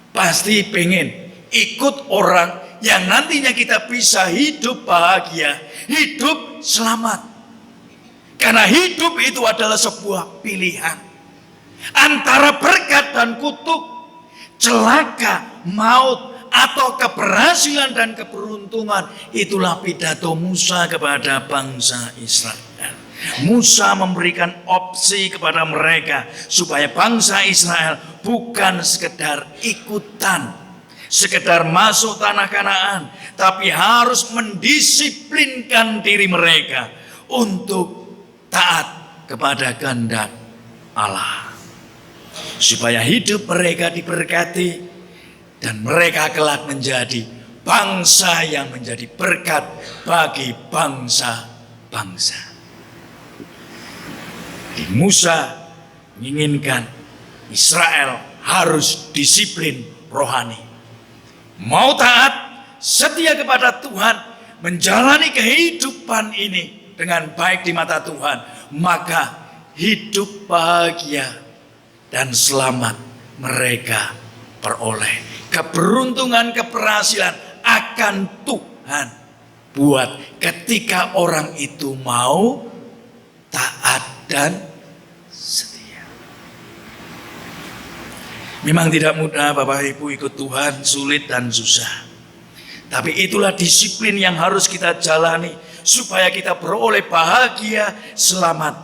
Pasti pengen ikut orang yang nantinya kita bisa hidup bahagia, hidup selamat. Karena hidup itu adalah sebuah pilihan antara berkat dan kutuk, celaka, maut, atau keberhasilan dan keberuntungan. Itulah pidato Musa kepada bangsa Israel. Musa memberikan opsi kepada mereka supaya bangsa Israel bukan sekedar ikutan, sekedar masuk tanah Kanaan, tapi harus mendisiplinkan diri mereka untuk taat kepada kehendak Allah, supaya hidup mereka diberkati dan mereka kelak menjadi bangsa yang menjadi berkat bagi bangsa-bangsa. Musa menginginkan Israel harus disiplin rohani, mau taat, setia kepada Tuhan, menjalani kehidupan ini dengan baik di mata Tuhan, maka hidup bahagia dan selamat mereka peroleh. Keberuntungan, keberhasilan akan Tuhan buat ketika orang itu mau taat dan setia. Memang tidak mudah Bapak Ibu ikut Tuhan, sulit dan susah. Tapi itulah disiplin yang harus kita jalani supaya kita beroleh bahagia, selamat.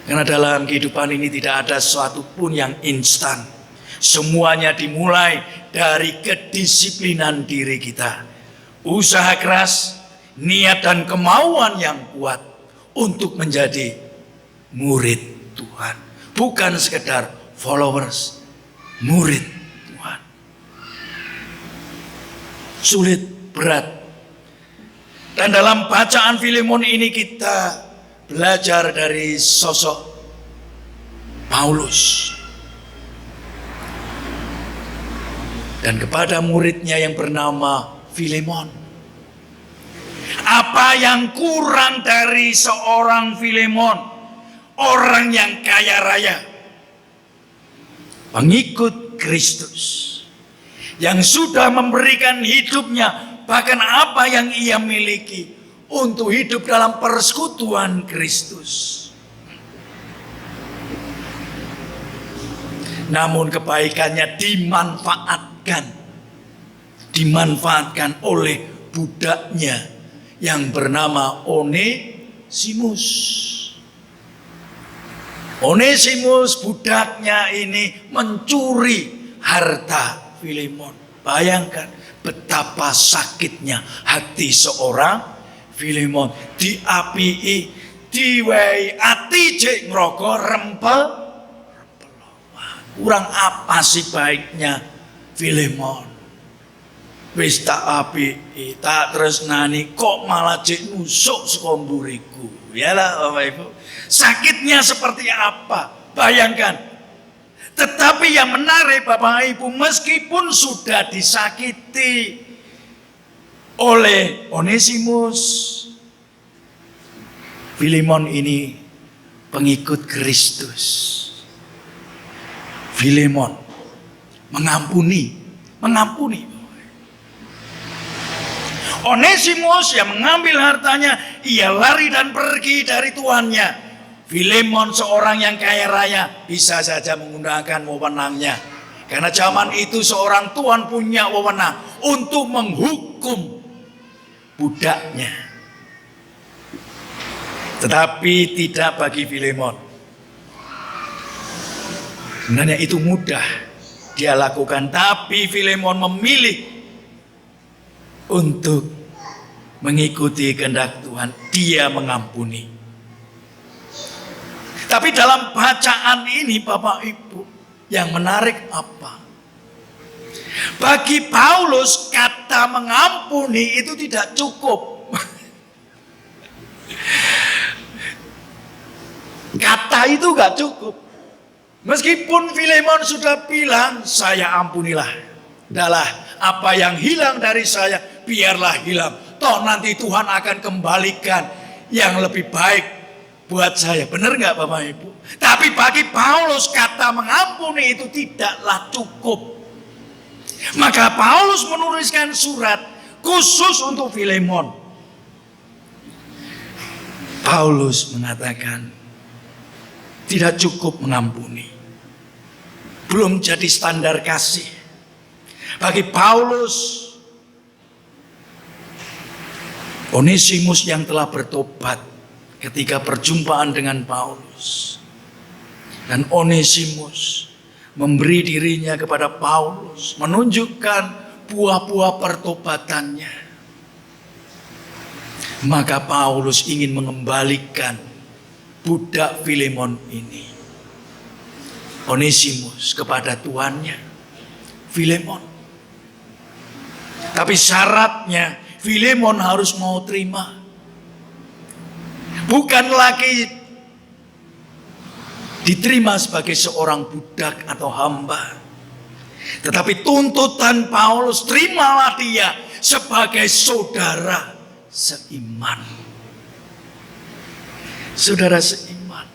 Karena dalam kehidupan ini tidak ada sesuatu pun yang instan. Semuanya dimulai dari kedisiplinan diri kita. Usaha keras, niat dan kemauan yang kuat untuk menjadi murid Tuhan. Bukan sekedar followers, murid Tuhan. Sulit, berat. Dan dalam bacaan Filemon ini kita belajar dari sosok Paulus. Dan kepada muridnya yang bernama Filemon. Apa yang kurang dari seorang Filemon? Orang yang kaya raya. Pengikut Kristus. Yang sudah memberikan hidupnya, bahkan apa yang ia miliki, untuk hidup dalam persekutuan Kristus. Namun kebaikannya dimanfaatkan oleh budaknya yang bernama Onesimus. Onesimus budaknya ini mencuri harta Filemon. Bayangkan betapa sakitnya hati seorang Filemon. Diapii, diwehi ati jek ngroko rempel. Kurang apa sih baiknya Filemon? Wis tak apiki, tak tresnani, kok malah jek nusuk saka mburiku. Yalah Bapak Ibu. Sakitnya seperti apa? Bayangkan. Tetapi yang menarik Bapak Ibu, meskipun sudah disakiti oleh Onesimus, Filemon ini pengikut Kristus. Filemon mengampuni. Onesimus yang mengambil hartanya, ia lari dan pergi dari tuannya. Filemon seorang yang kaya raya bisa saja menggunakan wewenangnya. Karena zaman itu seorang tuan punya wewenang untuk menghukum budaknya. Tetapi tidak bagi Filemon. Sebenarnya itu mudah dia lakukan, tapi Filemon memilih untuk mengikuti kehendak Tuhan. Dia mengampuni. Tapi dalam bacaan ini Bapak Ibu, yang menarik apa? Bagi Paulus kata mengampuni itu tidak cukup. Kata itu gak cukup. Meskipun Filemon sudah bilang, saya ampunilah. Adalah apa yang hilang dari saya, biarlah hilang. Toh nanti Tuhan akan kembalikan yang lebih baik buat saya. Benar nggak Bapak Ibu? Tapi bagi Paulus kata mengampuni itu tidaklah cukup. Maka Paulus menuliskan surat khusus untuk Filemon. Paulus mengatakan tidak cukup mengampuni. Belum jadi standar kasih. Bagi Paulus, Onesimus yang telah bertobat ketika perjumpaan dengan Paulus. Dan Onesimus memberi dirinya kepada Paulus, menunjukkan buah-buah pertobatannya. Maka Paulus ingin mengembalikan budak Filemon ini, Onesimus, kepada tuannya, Filemon. Tapi syaratnya Filemon harus mau terima. Bukan lagi diterima sebagai seorang budak atau hamba. Tetapi tuntutan Paulus, terimalah dia sebagai saudara seiman. Saudara seiman.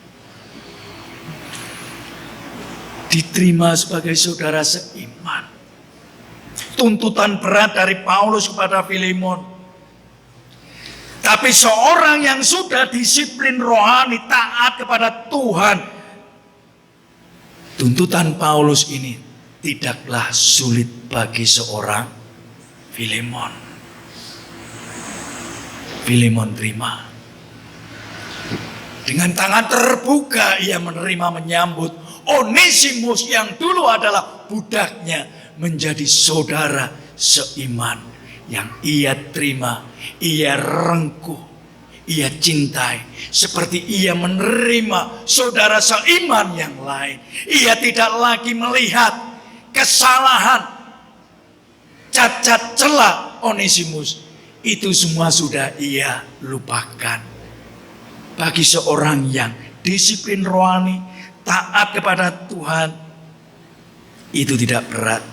Diterima sebagai saudara seiman. Tuntutan berat dari Paulus kepada Filemon. Tapi seorang yang sudah disiplin rohani, taat kepada Tuhan, tuntutan Paulus ini tidaklah sulit bagi seorang Filemon. Filemon terima. Dengan tangan terbuka ia menyambut Onesimus yang dulu adalah budaknya menjadi saudara seiman yang ia terima, ia rengkuh, ia cintai. Seperti ia menerima saudara seiman yang lain. Ia tidak lagi melihat kesalahan, cacat celah Onesimus. Itu semua sudah ia lupakan. Bagi seorang yang disiplin rohani, taat kepada Tuhan, itu tidak berat.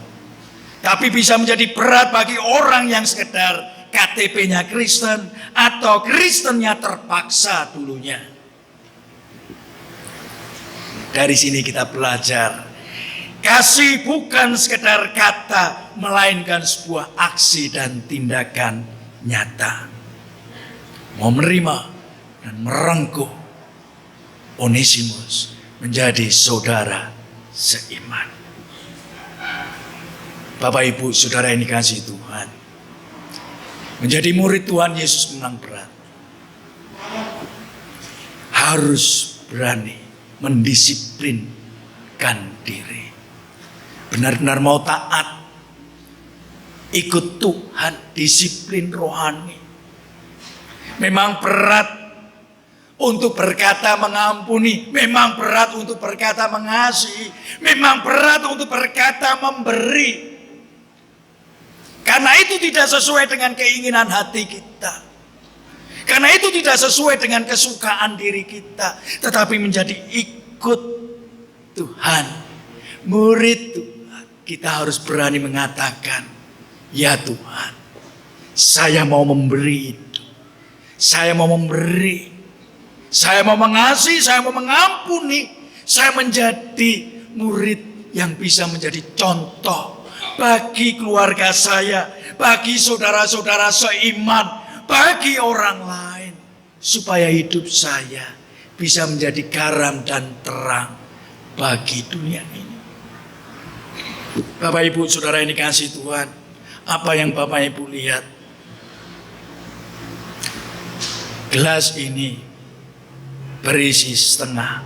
Tapi bisa menjadi berat bagi orang yang sekedar KTP-nya Kristen atau Kristennya terpaksa dulunya. Dari sini kita belajar, kasih bukan sekedar kata, melainkan sebuah aksi dan tindakan nyata. Mau menerima dan merengkuh Onesimus menjadi saudara seiman. Bapak Ibu Saudara yang dikasihi Tuhan, menjadi murid Tuhan Yesus memang berat. Harus berani mendisiplinkan diri. Benar-benar mau taat, ikut Tuhan, disiplin rohani. Memang berat untuk berkata mengampuni, memang berat untuk berkata mengasihi, memang berat untuk berkata memberi. Karena itu tidak sesuai dengan keinginan hati kita. Karena itu tidak sesuai dengan kesukaan diri kita. Tetapi menjadi ikut Tuhan, murid Tuhan, kita harus berani mengatakan, ya Tuhan, saya mau memberi itu. Saya mau memberi. Saya mau mengasihi, saya mau mengampuni. Saya menjadi murid yang bisa menjadi contoh bagi keluarga saya, bagi saudara-saudara seiman, bagi orang lain. Supaya hidup saya bisa menjadi garam dan terang bagi dunia ini. Bapak Ibu Saudara yang dikasihi Tuhan, apa yang Bapak Ibu lihat? Gelas ini berisi setengah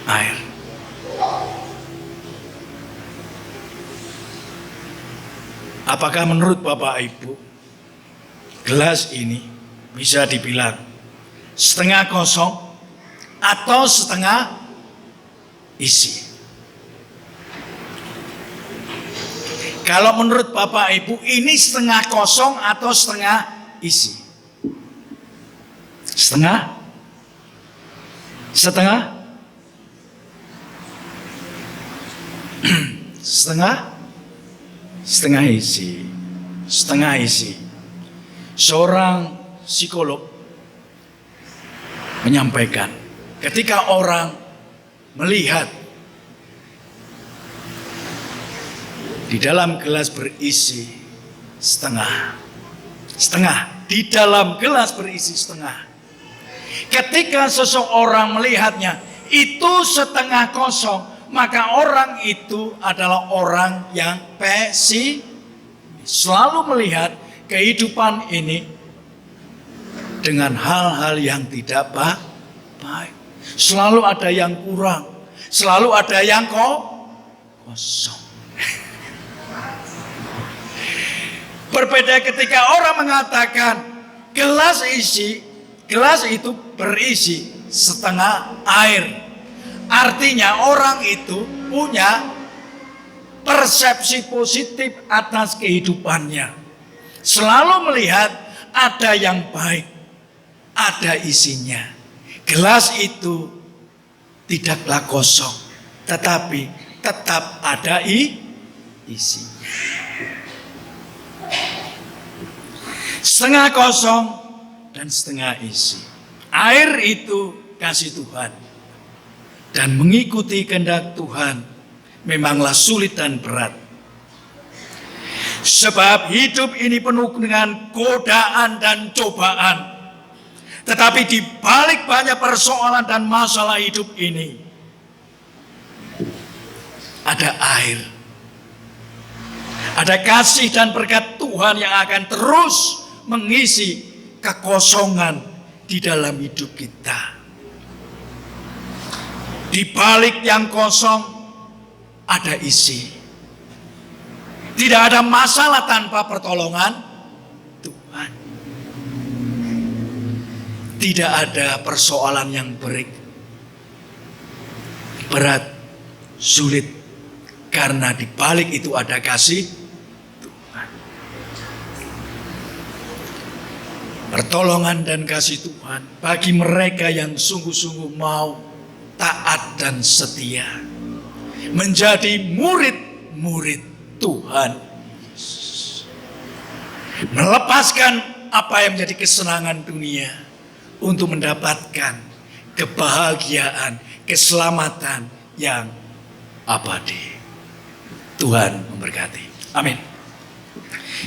air. Apakah menurut Bapak Ibu gelas ini bisa dibilang setengah kosong atau setengah isi? Kalau menurut Bapak Ibu ini setengah kosong atau setengah isi? Setengah? Setengah? Setengah? Setengah isi. Setengah isi. Seorang psikolog menyampaikan, ketika orang melihat di dalam gelas berisi setengah, di dalam gelas berisi setengah. Ketika seseorang melihatnya itu setengah kosong, maka orang itu adalah orang yang pesimis. Selalu melihat kehidupan ini dengan hal-hal yang tidak baik. Selalu ada yang kurang, selalu ada yang kosong. Berbeda ketika orang mengatakan gelas itu berisi setengah air. Artinya orang itu punya persepsi positif atas kehidupannya. Selalu melihat ada yang baik, ada isinya. Gelas itu tidaklah kosong, tetapi tetap ada isinya. Setengah kosong dan setengah isi. Air itu kasih Tuhan. Dan mengikuti kehendak Tuhan memanglah sulit dan berat. Sebab hidup ini penuh dengan godaan dan cobaan. Tetapi di balik banyak persoalan dan masalah hidup ini, ada air. Ada kasih dan berkat Tuhan yang akan terus mengisi kekosongan di dalam hidup kita. Di balik yang kosong ada isi. Tidak ada masalah tanpa pertolongan Tuhan. Tidak ada persoalan yang berat, sulit, karena di balik itu ada kasih Tuhan. Pertolongan dan kasih Tuhan bagi mereka yang sungguh-sungguh mau taat dan setia menjadi murid-murid Tuhan, melepaskan apa yang menjadi kesenangan dunia untuk mendapatkan kebahagiaan, keselamatan yang abadi. Tuhan memberkati. Amin.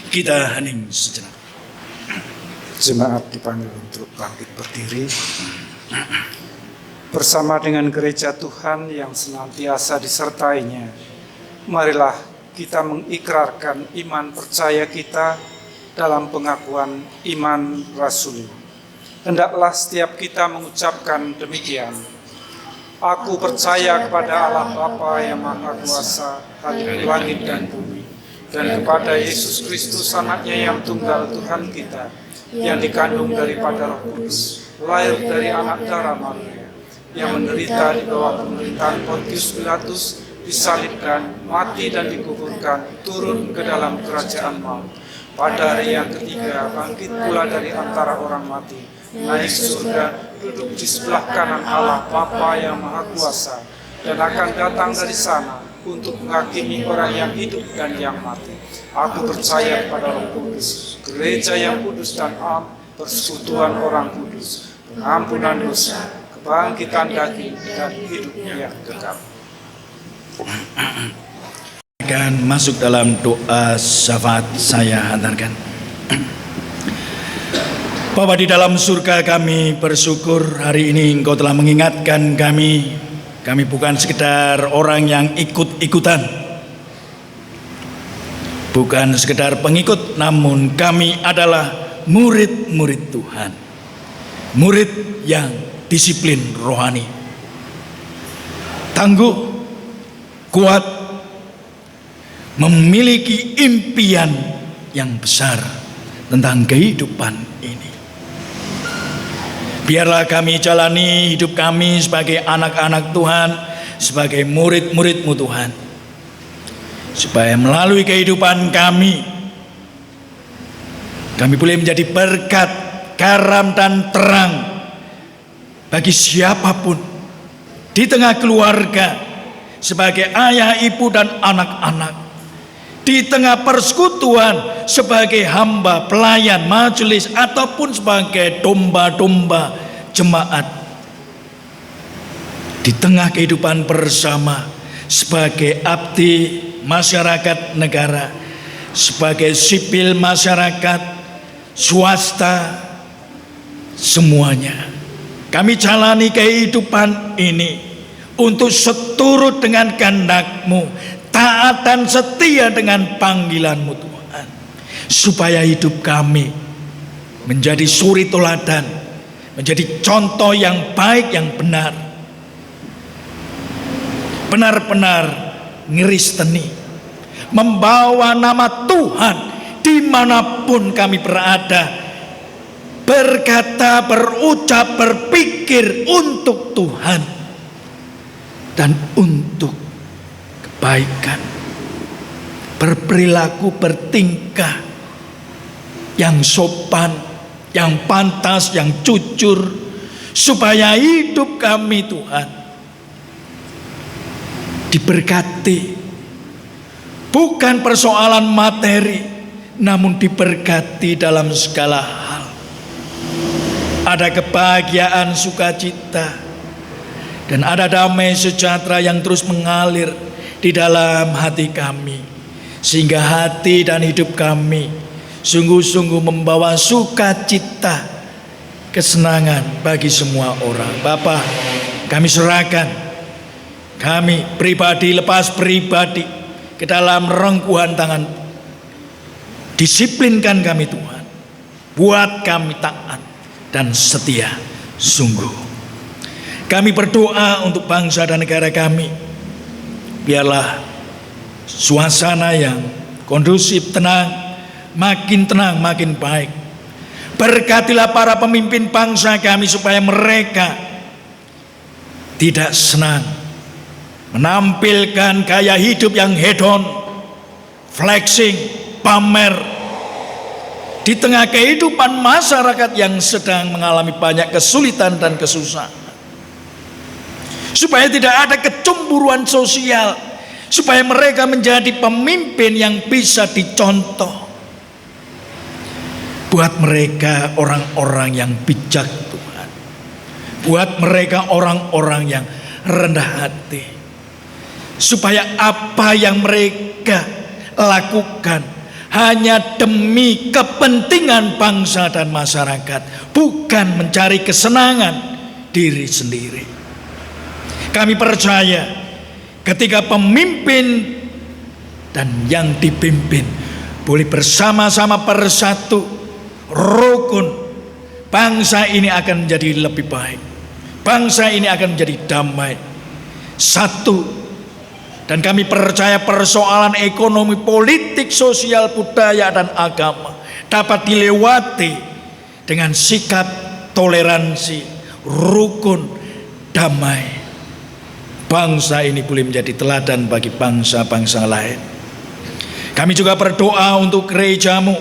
Kita hening sejenak. Jemaat dipanggil untuk bangkit berdiri. Bersama dengan gereja Tuhan yang senantiasa disertainya, marilah kita mengikrarkan iman percaya kita dalam pengakuan iman rasuli. Hendaklah setiap kita mengucapkan demikian. Aku percaya kepada Allah Bapa yang Maha Kuasa, Hadir langit dan bumi, dan kepada Yesus Kristus anaknya yang tunggal Tuhan kita, yang dikandung daripada Roh Kudus, lahir dari anak darah Maria, yang menderita di bawah pemerintahan Pontius Pilatus, disalibkan, mati dan dikuburkan, turun ke dalam kerajaan maut. Pada hari yang ketiga bangkit pula dari antara orang mati, naik ke surga, duduk di sebelah kanan Allah Bapa yang Maha Kuasa, dan akan datang dari sana untuk menghakimi orang yang hidup dan yang mati. Aku percaya kepada Roh Kudus, gereja yang kudus dan am, persekutuan orang kudus, pengampunan dosa, kebangkitan daging, dan hidup yang kekal. Akan masuk dalam doa syafaat saya hantarkan. Bapa di dalam surga, kami bersyukur hari ini Engkau telah mengingatkan kami. Kami bukan sekedar orang yang ikut-ikutan, bukan sekedar pengikut, namun kami adalah murid-murid Tuhan. Murid yang disiplin rohani, tangguh, kuat, memiliki impian yang besar tentang kehidupan ini. Biarlah kami jalani hidup kami sebagai anak-anak Tuhan, sebagai murid-murid-Mu Tuhan, supaya melalui kehidupan kami boleh menjadi berkat, garam dan terang bagi siapapun di tengah keluarga, sebagai ayah, ibu dan anak-anak, di tengah persekutuan sebagai hamba, pelayan, majelis, ataupun sebagai domba-domba jemaat, di tengah kehidupan bersama sebagai abdi masyarakat negara, sebagai sipil masyarakat, swasta, semuanya. Kami jalani kehidupan ini untuk seturut dengan kehendak-Mu, taat dan setia dengan panggilan-Mu Tuhan, supaya hidup kami menjadi suri teladan, menjadi contoh yang baik, yang benar, benar-benar ngeristeni, membawa nama Tuhan dimanapun kami berada, berkata, berucap, berpikir untuk Tuhan dan untuk kebaikan, berperilaku, bertingkah yang sopan, yang pantas, yang jujur, supaya hidup kami Tuhan diberkati, bukan persoalan materi, namun diberkati dalam segala hal. Ada kebahagiaan, sukacita, dan ada damai sejahtera yang terus mengalir di dalam hati kami, sehingga hati dan hidup kami sungguh-sungguh membawa sukacita, kesenangan bagi semua orang. Bapa, kami serahkan, kami pribadi lepas pribadi ke dalam rengkuhan tangan. Disiplinkan kami Tuhan, buat kami taat, dan setia sungguh. Kami berdoa untuk bangsa dan negara kami. Biarlah suasana yang kondusif, tenang, makin baik. Berkatilah para pemimpin bangsa kami supaya mereka tidak senang menampilkan gaya hidup yang hedon, flexing, pamer di tengah kehidupan masyarakat yang sedang mengalami banyak kesulitan dan kesusahan. Supaya tidak ada kecemburuan sosial, supaya mereka menjadi pemimpin yang bisa dicontoh. Buat mereka orang-orang yang bijak, Tuhan. Buat mereka orang-orang yang rendah hati. Supaya apa yang mereka lakukan hanya demi kepentingan bangsa dan masyarakat, bukan mencari kesenangan diri sendiri. Kami percaya ketika pemimpin dan yang dipimpin boleh bersama-sama bersatu, rukun, bangsa ini akan menjadi lebih baik. Bangsa ini akan menjadi damai, satu. Dan kami percaya persoalan ekonomi, politik, sosial, budaya, dan agama dapat dilewati dengan sikap toleransi, rukun, damai. Bangsa ini boleh menjadi teladan bagi bangsa-bangsa lain. Kami juga berdoa untuk gerejamu.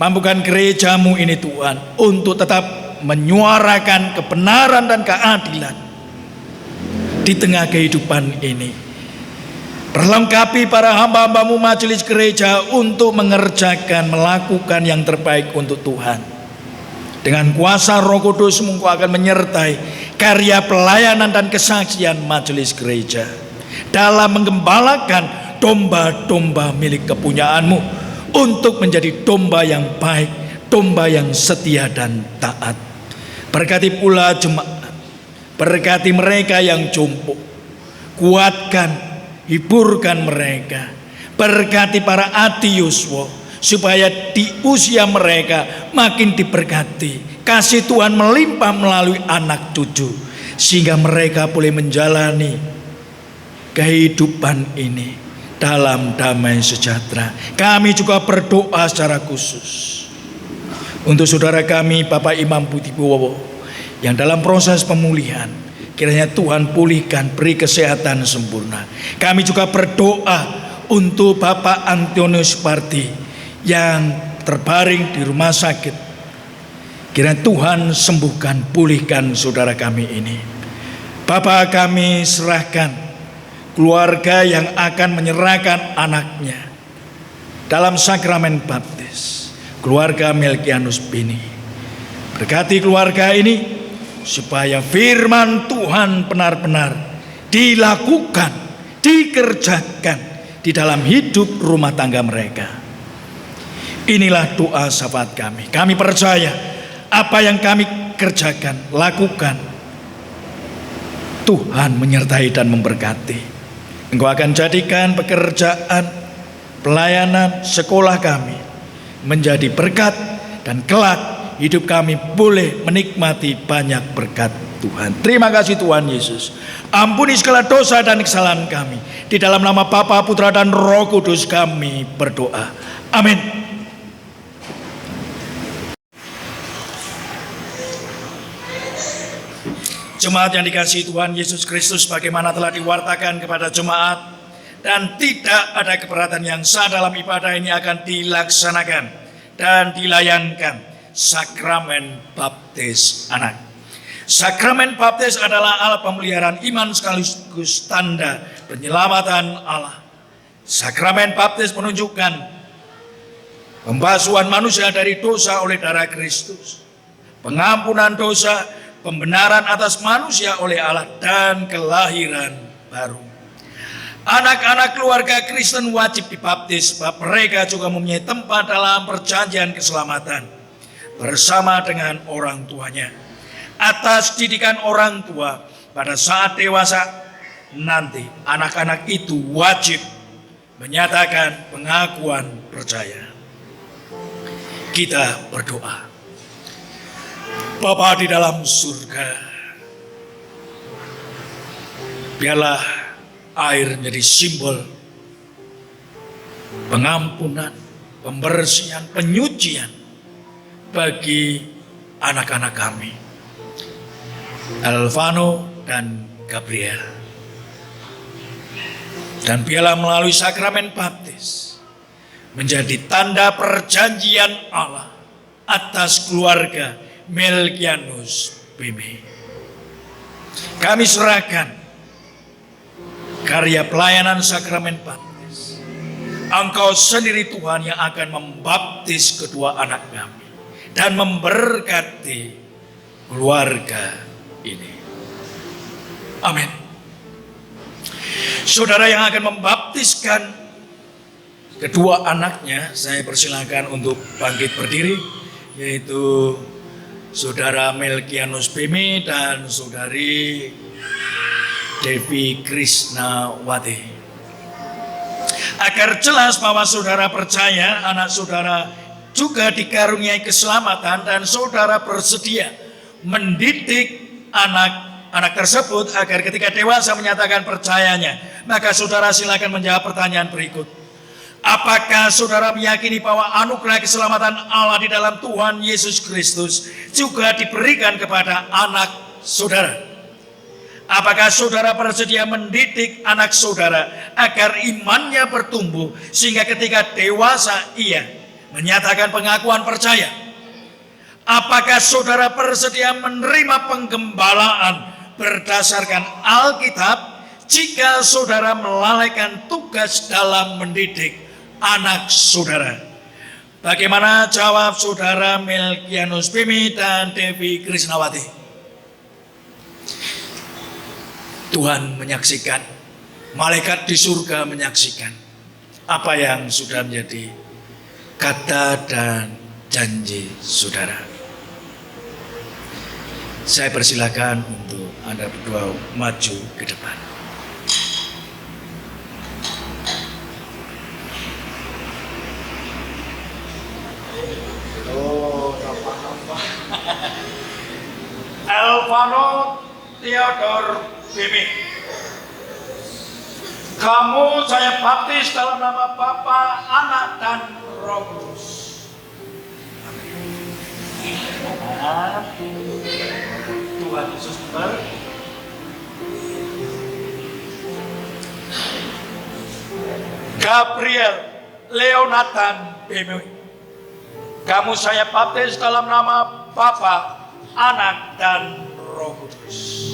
Mampukan gerejamu ini Tuhan untuk tetap menyuarakan kebenaran dan keadilan di tengah kehidupan ini. Perlengkapi para hamba-hambamu majelis gereja untuk mengerjakan, melakukan yang terbaik untuk Tuhan. Dengan kuasa Roh Kudus Engkau akan menyertai karya pelayanan dan kesaksian majelis gereja dalam menggembalakan domba-domba milik kepunyaanmu untuk menjadi domba yang baik, domba yang setia dan taat. Berkati pula jemaat, berkati mereka yang jompo, kuatkan, hiburkan mereka. Berkati para adi Yuswa supaya di usia mereka makin diberkati. Kasih Tuhan melimpah melalui anak cucu sehingga mereka boleh menjalani kehidupan ini dalam damai sejahtera. Kami juga berdoa secara khusus untuk saudara kami Bapak Imam Budi Bowo yang dalam proses pemulihan. Kiranya Tuhan pulihkan, beri kesehatan sempurna. Kami juga berdoa untuk Bapak Antonius Parti yang terbaring di rumah sakit. Kiranya Tuhan sembuhkan, pulihkan saudara kami ini. Bapak, kami serahkan keluarga yang akan menyerahkan anaknya dalam sakramen baptis, keluarga Melkianus Bini. Berkati keluarga ini supaya firman Tuhan benar-benar dilakukan, dikerjakan di dalam hidup rumah tangga mereka. Inilah doa syafaat kami. Kami percaya apa yang kami kerjakan, lakukan, Tuhan menyertai dan memberkati. Engkau akan jadikan pekerjaan, pelayanan, sekolah kami menjadi berkat, dan kelak hidup kami boleh menikmati banyak berkat Tuhan. Terima kasih Tuhan Yesus. Ampuni segala dosa dan kesalahan kami. Di dalam nama Bapa, Putra, dan Roh Kudus kami berdoa. Amin. Jemaat yang dikasihi Tuhan Yesus Kristus, bagaimana telah diwartakan kepada jemaat, dan tidak ada keberatan yang sah dalam ibadah ini akan dilaksanakan dan dilayankan sakramen baptis anak. Sakramen baptis adalah alat pemeliharaan iman sekaligus tanda penyelamatan Allah. Sakramen baptis menunjukkan pembasuhan manusia dari dosa oleh darah Kristus, pengampunan dosa, pembenaran atas manusia oleh Allah, dan kelahiran baru. Anak-anak keluarga Kristen wajib dibaptis, sebab mereka juga mempunyai tempat dalam perjanjian keselamatan bersama dengan orang tuanya. Atas didikan orang tua pada saat dewasa nanti, anak-anak itu wajib menyatakan pengakuan percaya. Kita berdoa. Bapa di dalam surga, biarlah air menjadi simbol pengampunan, pembersihan, penyucian bagi anak-anak kami, Alvano dan Gabriel. Dan biarlah melalui sakramen baptis menjadi tanda perjanjian Allah atas keluarga Melkianus Bimi. Kami serahkan karya pelayanan sakramen baptis. Engkau sendiri Tuhan yang akan membaptis kedua anak kami dan memberkati keluarga ini. Amin. Saudara yang akan membaptiskan kedua anaknya, saya persilakan untuk bangkit berdiri, yaitu Saudara Melkianus Bimi dan Saudari Devi Krisnawati. Agar jelas bahwa saudara percaya anak saudara juga dikaruniai keselamatan dan saudara bersedia mendidik anak tersebut agar ketika dewasa menyatakan percayanya, maka saudara silakan menjawab pertanyaan berikut. Apakah saudara meyakini bahwa anugerah keselamatan Allah di dalam Tuhan Yesus Kristus juga diberikan kepada anak saudara? Apakah saudara bersedia mendidik anak saudara agar imannya bertumbuh sehingga ketika dewasa ia menyatakan pengakuan percaya? Apakah saudara bersedia menerima penggembalaan berdasarkan Alkitab jika saudara melalaikan tugas dalam mendidik anak saudara? Bagaimana jawab saudara Melkianus Bimi dan Devi Krisnawati? Tuhan menyaksikan, malaikat di surga menyaksikan apa yang sudah menjadi kata dan janji saudara. Saya persilakan untuk Anda berdua maju ke depan. Alvano Theodor Bimi, kamu saya baptis dalam nama Bapa, Anak, dan Roh Kudus. Tuhan Yesus berkati. Gabriel Leonathan Bimi, kamu saya baptis dalam nama Bapa, Anak, dan Roh Kudus.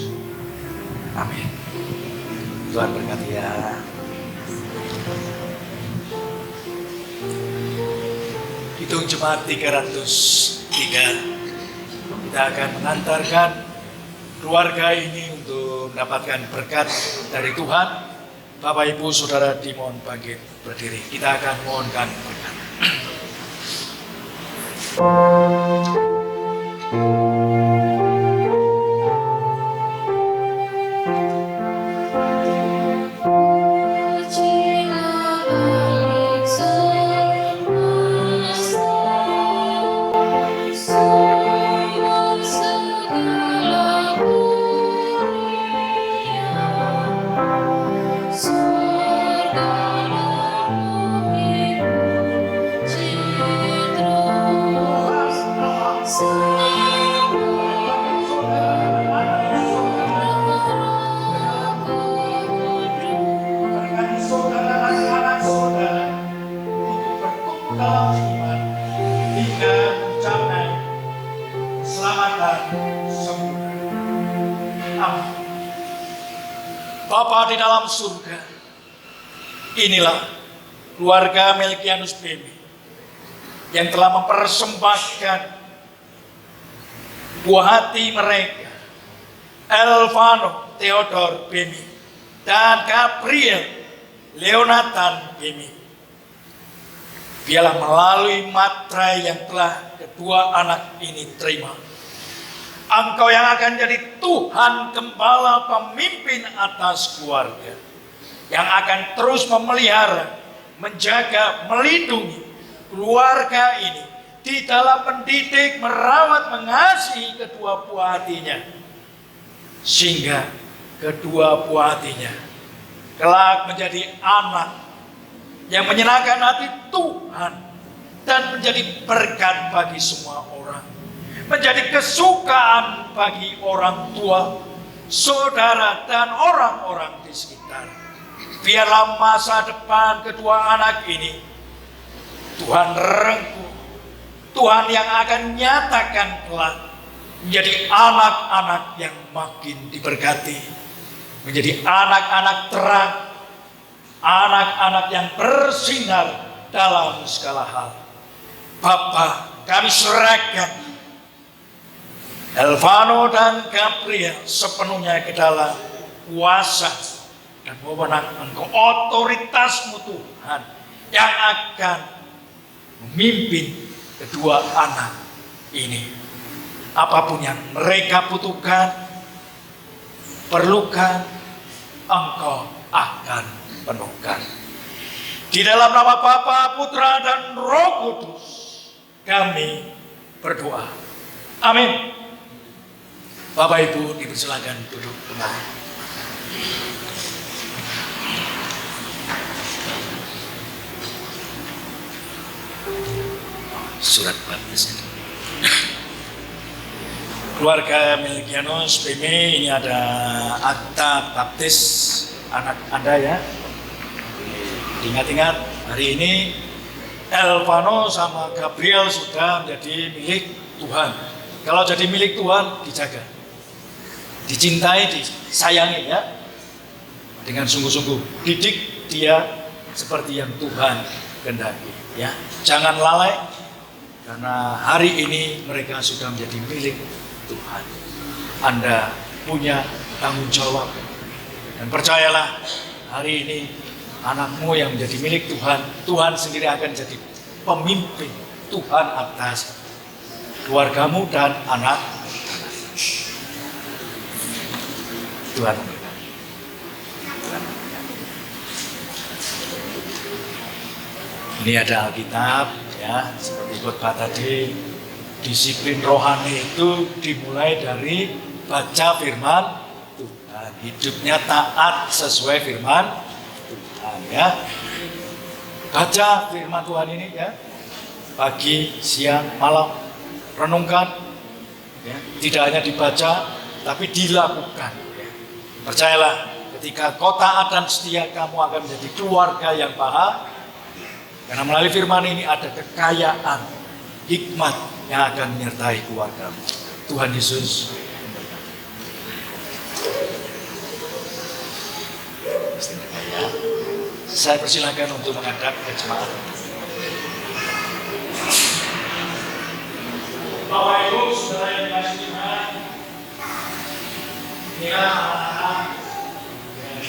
Amin. Tuhan berkati ya. Hitung jemaat 303. Kita akan mengantarkan keluarga ini untuk mendapatkan berkat dari Tuhan. Bapak Ibu Saudara dimohon bangkit berdiri. Kita akan mohonkan berkat. Bapa di dalam surga, inilah keluarga Melkianus Bimi yang telah mempersembahkan buah hati mereka, Alvano Theodor Bimi dan Gabriel Leonathan Bimi. Biarlah melalui materai yang telah kedua anak ini terima, Engkau yang akan jadi Tuhan Gembala pemimpin atas keluarga, yang akan terus memelihara, menjaga, melindungi keluarga ini di dalam mendidik, merawat, mengasihi kedua buah hatinya, sehingga kedua buah hatinya kelak menjadi anak yang menyenangkan hati Tuhan dan menjadi berkat bagi semua orang, menjadi kesukaan bagi orang tua, saudara, dan orang-orang di sekitar. Biarlah masa depan kedua anak ini Tuhan rengkuh, Tuhan yang akan nyatakan kelak menjadi anak-anak yang makin diberkati, menjadi anak-anak terang, anak-anak yang bersinar dalam segala hal. Bapa, kami serahkan Elvano dan Gabriel sepenuhnya ke dalam kuasa dan wewenang Engkau, otoritasmu Tuhan, yang akan memimpin kedua anak ini. Apapun yang mereka butuhkan, perlukan, Engkau akan penuhkan. Di dalam nama Bapa, Putra, dan Roh Kudus kami berdoa. Amin. Bapak Ibu dipersilakan duduk kembali. Surat baptis. Keluarga Melkianus PM, ini ada akta baptis anak Anda ya. Ingat-ingat, hari ini Elvano sama Gabriel sudah menjadi milik Tuhan. Kalau jadi milik Tuhan, dijaga, dicintai, disayangi ya, dengan sungguh-sungguh. Didik dia seperti yang Tuhan kehendaki ya. Jangan lalai, karena hari ini mereka sudah menjadi milik Tuhan. Anda punya tanggung jawab, dan percayalah, hari ini anakmu yang menjadi milik Tuhan, Tuhan sendiri akan jadi pemimpin Tuhan atas keluargamu dan anak. Tuhan memberkati. Ini ada Alkitab ya, seperti khotbah tadi. Disiplin rohani itu dimulai dari baca firman Tuhan, hidupnya taat sesuai firman Tuhan ya. Baca firman Tuhan ini ya, pagi, siang, malam, renungkan ya. Tidak hanya dibaca tapi dilakukan ya. Percayalah, ketika kau taat dan setia, kamu akan menjadi keluarga yang paham, karena melalui firman ini ada kekayaan hikmat yang akan menyertai keluargamu. Tuhan Yesus memberkati. Saya persilakan untuk menghadap ke jemaat. Bapak Ibu, saudara yang dikasihi Tuhan, inilah anak-anak yang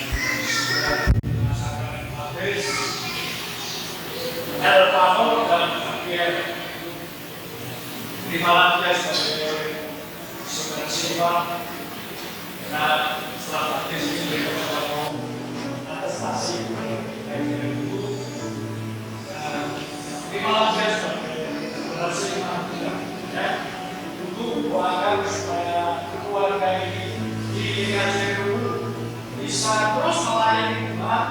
sudah merasakan baptis Elvano dan Gabriel. Terimalah dia sebagai saudara sifat, dan setelah baptis ini kita mau atestasi dari ibu. Terimalah dia sebagai saudara sifat, ya, untuk doakan supaya keluarga ini dikasih dulu bisa terus melayani Tuhan,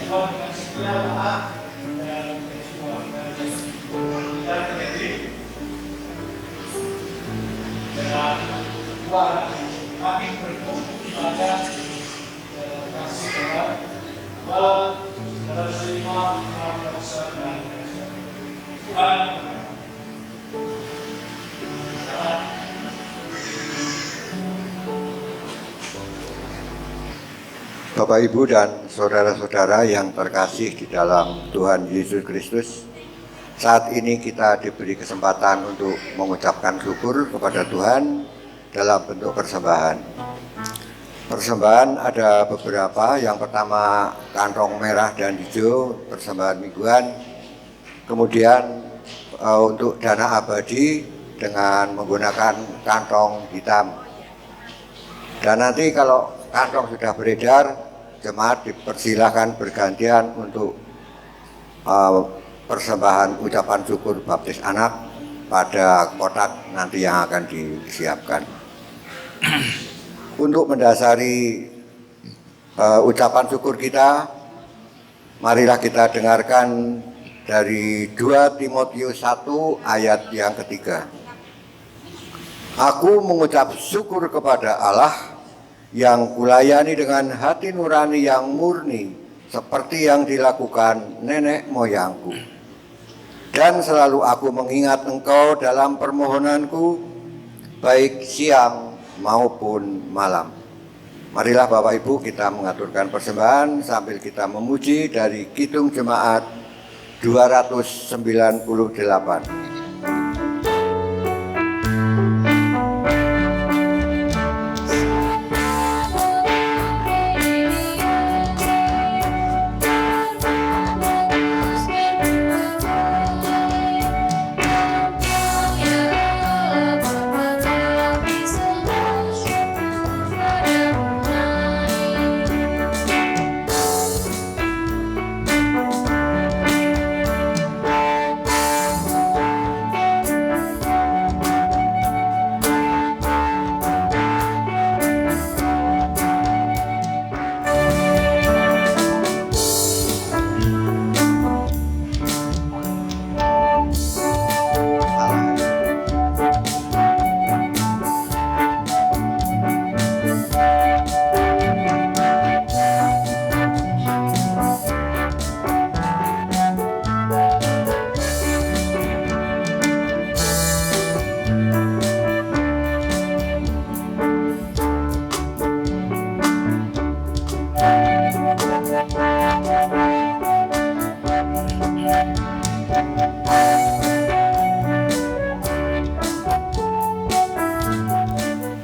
Tuhan dengan setia taat dan keluarga kita menjadi dengan Tuhan. Kami berdoa pada kasih Tuhan, Tuhan dan terima kasih Tuhan. Bapak, Ibu, dan saudara-saudara yang terkasih di dalam Tuhan Yesus Kristus, saat ini kita diberi kesempatan untuk mengucapkan syukur kepada Tuhan dalam bentuk persembahan. Persembahan ada beberapa. Yang pertama, kantong merah dan hijau, persembahan mingguan. Kemudian untuk dana abadi dengan menggunakan kantong hitam. Dan nanti kalau kantong sudah beredar, jemaat dipersilakan bergantian untuk persembahan ucapan syukur baptis anak pada kotak nanti yang akan disiapkan. Untuk mendasari ucapan syukur kita, marilah kita dengarkan dari 2 Timotius 1 ayat yang ketiga. Aku mengucap syukur kepada Allah yang kulayani dengan hati nurani yang murni, seperti yang dilakukan nenek moyangku. Dan selalu aku mengingat engkau dalam permohonanku, baik siang maupun malam. Marilah Bapak Ibu kita mengaturkan persembahan sambil kita memuji dari Kidung Jemaat 298.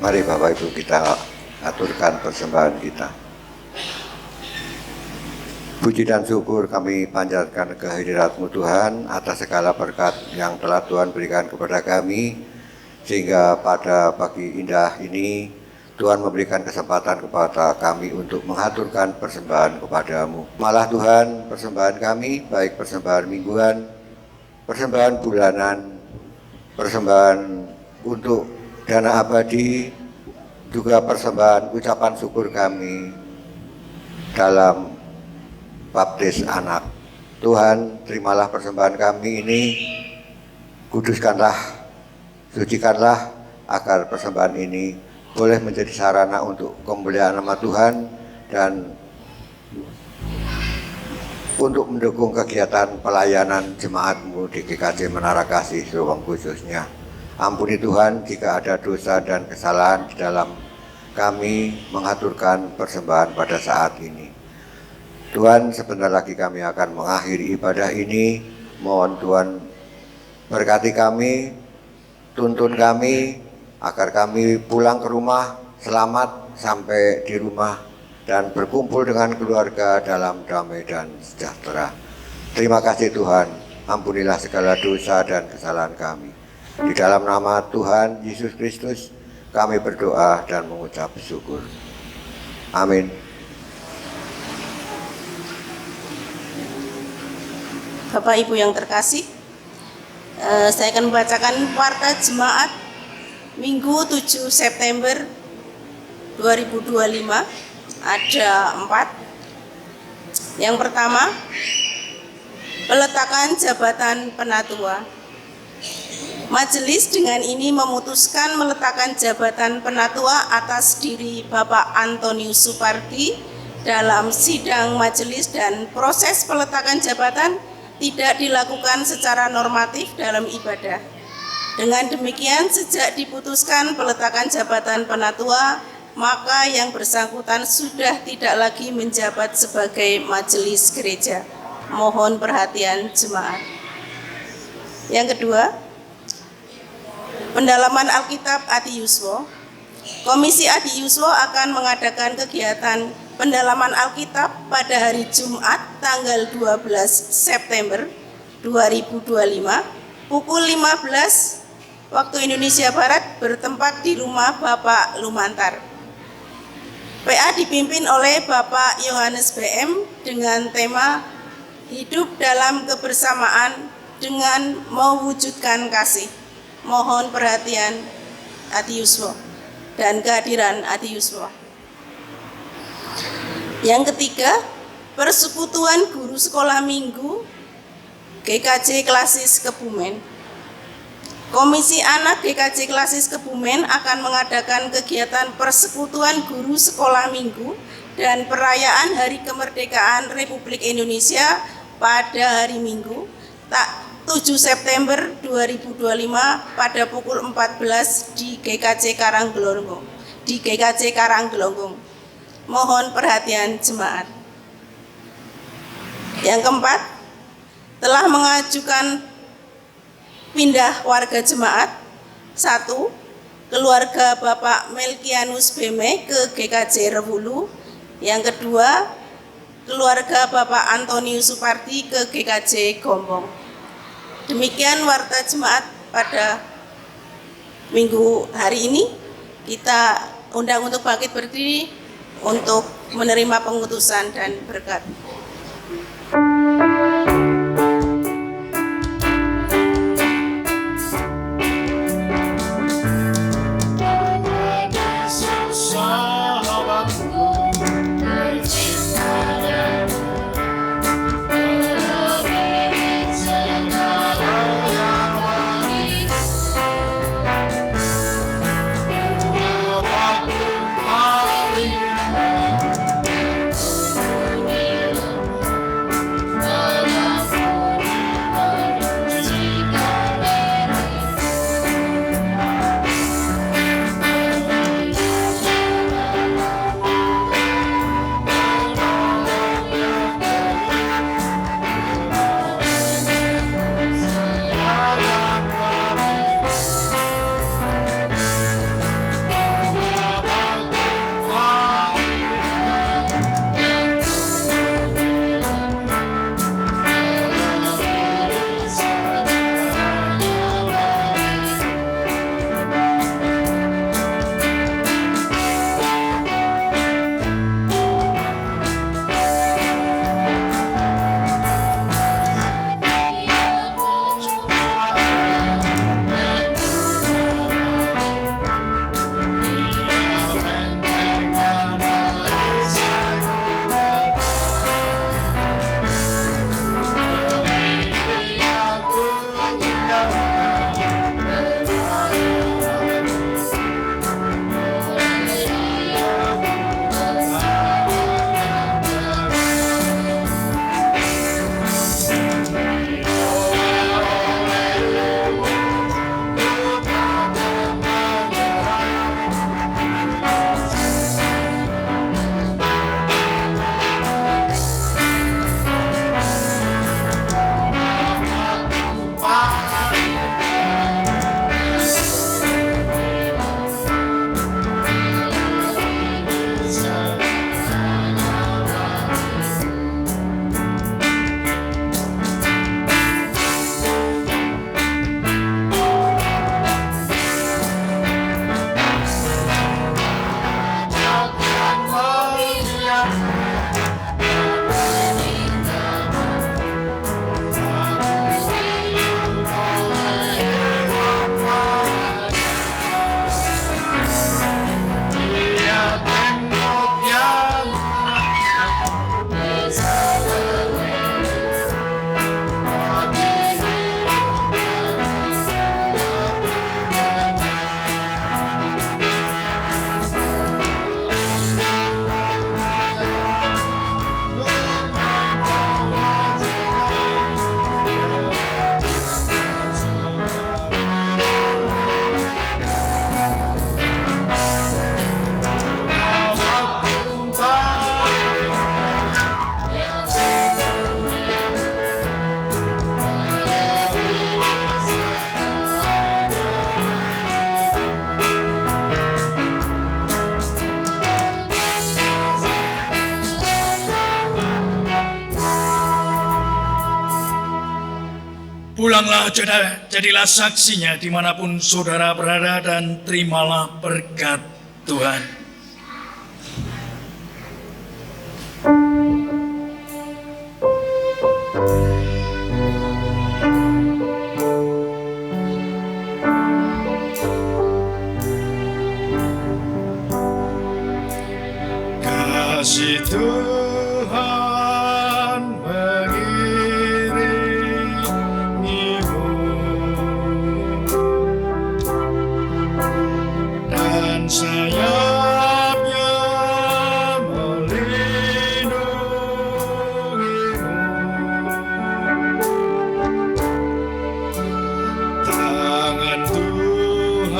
Mari Bapak Ibu kita aturkan persembahan kita. Puji dan syukur kami panjatkan kehadirat-Mu Tuhan atas segala berkat yang telah Tuhan berikan kepada kami, sehingga pada pagi indah ini Tuhan memberikan kesempatan kepada kami untuk mengaturkan persembahan kepada-Mu. Malah Tuhan, persembahan kami, baik persembahan mingguan, persembahan bulanan, persembahan untuk dana abadi, juga persembahan ucapan syukur kami dalam baptis anak. Tuhan, terimalah persembahan kami ini, kuduskanlah, sucikanlah, agar persembahan ini boleh menjadi sarana untuk kemuliaan nama Tuhan dan untuk mendukung kegiatan pelayanan jemaat-Mu di GKJ Menara Kasih Sruweng khususnya. Ampuni Tuhan jika ada dosa dan kesalahan di dalam kami mengaturkan persembahan pada saat ini. Tuhan, sebentar lagi kami akan mengakhiri ibadah ini. Mohon Tuhan berkati kami, tuntun kami, agar kami pulang ke rumah selamat sampai di rumah dan berkumpul dengan keluarga dalam damai dan sejahtera. Terima kasih Tuhan, ampunilah segala dosa dan kesalahan kami. Di dalam nama Tuhan Yesus Kristus kami berdoa dan mengucap syukur. Amin. Bapak Ibu yang terkasih, saya akan membacakan warta jemaat Minggu 7 September 2025. Ada 4. Yang pertama, peletakan jabatan penatua. Majelis dengan ini memutuskan meletakkan jabatan penatua atas diri Bapak Antonius Supardi dalam sidang majelis, dan proses peletakan jabatan tidak dilakukan secara normatif dalam ibadah. Dengan demikian, sejak diputuskan peletakan jabatan penatua, maka yang bersangkutan sudah tidak lagi menjabat sebagai majelis gereja. Mohon perhatian jemaat. Yang kedua, pendalaman Alkitab Adi Yuswo. Komisi Adi Yuswo akan mengadakan kegiatan pendalaman Alkitab pada hari Jumat tanggal 12 September 2025 pukul 15 waktu Indonesia Barat, bertempat di rumah Bapak Lumantar. PA dipimpin oleh Bapak Yohanes BM dengan tema hidup dalam kebersamaan dengan mewujudkan kasih. Mohon perhatian Adi Yuswo dan kehadiran Adi Yuswo. Yang ketiga, Persekutuan Guru Sekolah Minggu GKJ Klasis Kebumen. Komisi Anak GKJ Klasis Kebumen akan mengadakan kegiatan Persekutuan Guru Sekolah Minggu dan perayaan Hari Kemerdekaan Republik Indonesia pada hari Minggu 7 September 2025 pada pukul 14 di GKJ Karanggelonggong. Mohon perhatian jemaat. Yang keempat, telah mengajukan pindah warga jemaat. 1. Keluarga Bapak Melkianus Beme ke GKJ Rewulu. Yang kedua, keluarga Bapak Antonius Supardi ke GKJ Gombong. Demikian warta jemaat pada minggu hari ini. Kita undang untuk bangkit berdiri untuk menerima pengutusan dan berkat. Pulanglah, jadilah saksinya dimanapun saudara berada, dan terimalah berkat Tuhan. Kasih Tuhan mengiringimu dan sayapnya melindungimu. Tangan Tuhan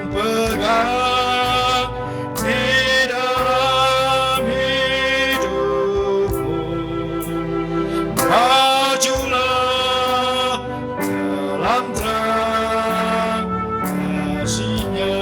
pegang di dalam hidupmu. Majulah dalam terang kasih-Nya.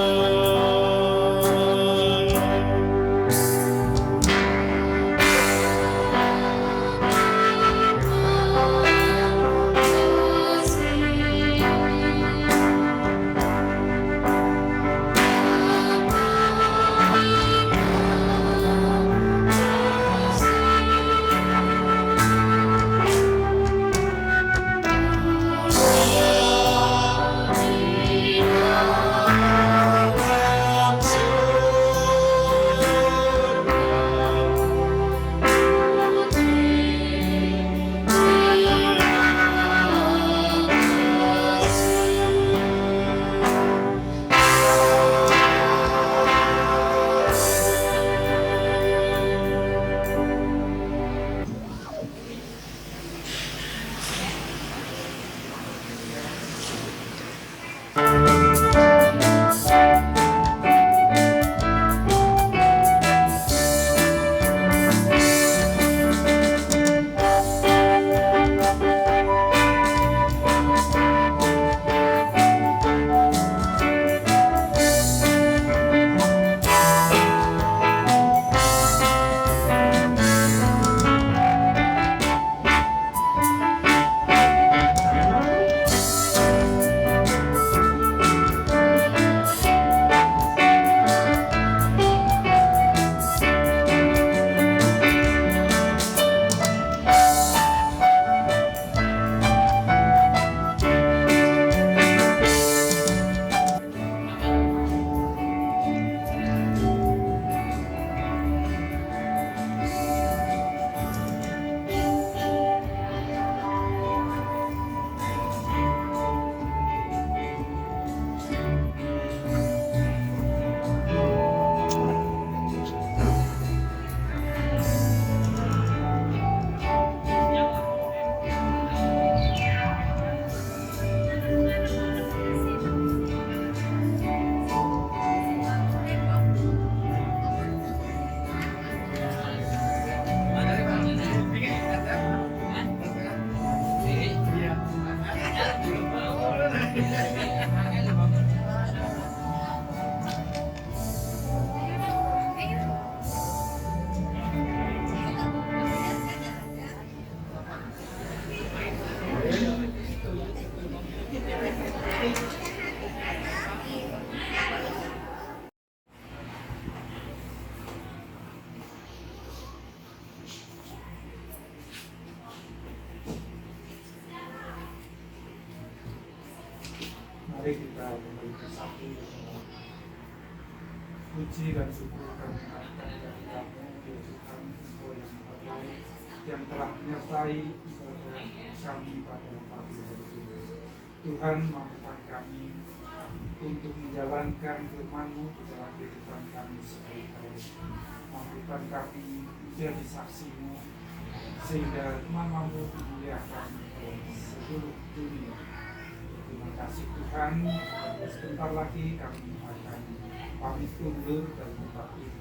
Mari kita memberikan satu puji dan syukur kami naikkan dari Kamu, ya Tuhan, Engkau yang Maha Baik, yang telah menyertai ibadah kami pada pagi hari ini. Tuhan, mampukan kami untuk menjalankan firman-Mu di dalam kehidupan kami sehari-hari. Mampukan kami menjadi saksi-Mu, sehingga nama-Mu dimuliakan oleh seluruh dunia. Terima kasih Tuhan, sebentar lagi kami akan pamit undur dari tempat ini.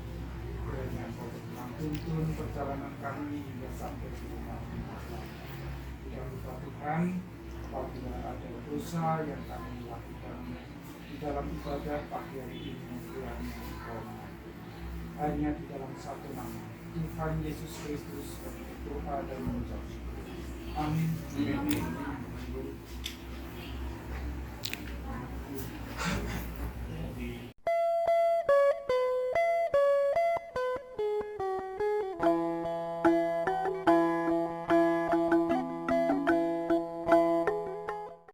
Kiranya Kau berkenan tuntun perjalanan kami hingga sampai di rumah. Tidak lupa Tuhan, apabila ada dosa yang kami lakukan di dalam ibadah pagi hari ini, kiranya Engkau mengampuni. Hanya di dalam satu nama, Tuhan Yesus Kristus, kami berdoa dan mengucap syukur. Amin. Amin.